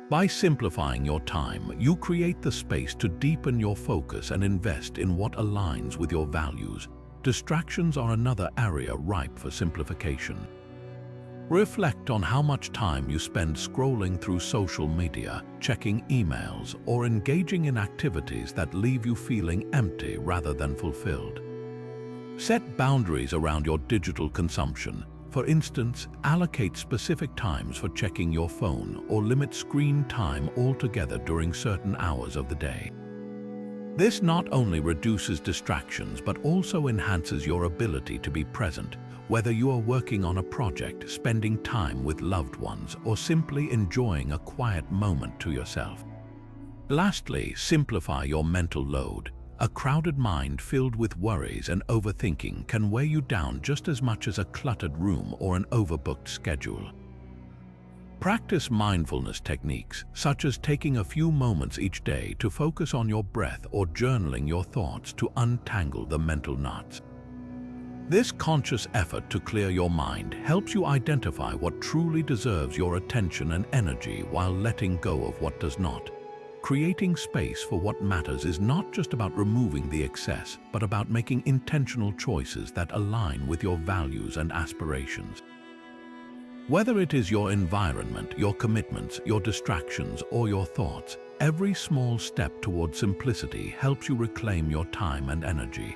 By simplifying your time, you create the space to deepen your focus and invest in what aligns with your values. Distractions are another area ripe for simplification. Reflect on how much time you spend scrolling through social media, checking emails, or engaging in activities that leave you feeling empty rather than fulfilled. Set boundaries around your digital consumption. For instance, allocate specific times for checking your phone or limit screen time altogether during certain hours of the day. This not only reduces distractions but also enhances your ability to be present, whether you are working on a project, spending time with loved ones, or simply enjoying a quiet moment to yourself. Lastly, simplify your mental load. A crowded mind filled with worries and overthinking can weigh you down just as much as a cluttered room or an overbooked schedule. Practice mindfulness techniques, such as taking a few moments each day to focus on your breath or journaling your thoughts to untangle the mental knots. This conscious effort to clear your mind helps you identify what truly deserves your attention and energy while letting go of what does not. Creating space for what matters is not just about removing the excess, but about making intentional choices that align with your values and aspirations. Whether it is your environment, your commitments, your distractions, or your thoughts, every small step toward simplicity helps you reclaim your time and energy.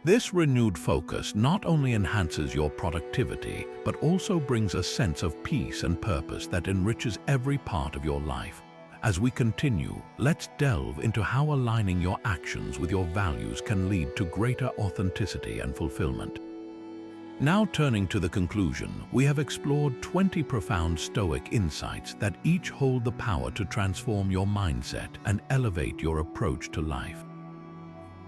This renewed focus not only enhances your productivity, but also brings a sense of peace and purpose that enriches every part of your life. As we continue, let's delve into how aligning your actions with your values can lead to greater authenticity and fulfillment. Now turning to the conclusion, we have explored 20 profound Stoic insights that each hold the power to transform your mindset and elevate your approach to life.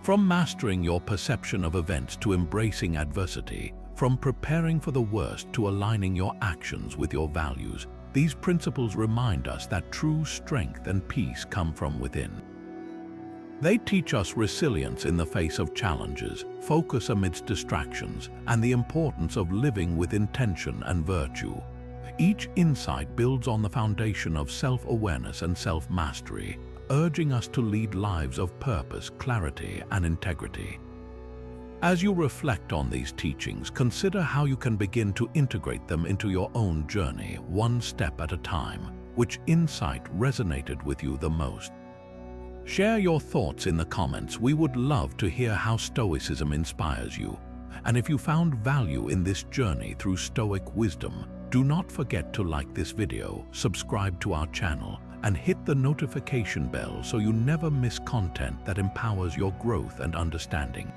From mastering your perception of events to embracing adversity, from preparing for the worst to aligning your actions with your values, these principles remind us that true strength and peace come from within. They teach us resilience in the face of challenges, focus amidst distractions, and the importance of living with intention and virtue. Each insight builds on the foundation of self-awareness and self-mastery, urging us to lead lives of purpose, clarity, and integrity. As you reflect on these teachings, consider how you can begin to integrate them into your own journey, one step at a time. Which insight resonated with you the most? Share your thoughts in the comments. We would love to hear how Stoicism inspires you. And if you found value in this journey through Stoic wisdom, do not forget to like this video, subscribe to our channel, and hit the notification bell so you never miss content that empowers your growth and understanding.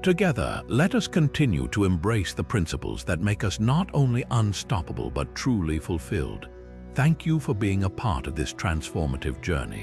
Together, let us continue to embrace the principles that make us not only unstoppable but truly fulfilled. Thank you for being a part of this transformative journey.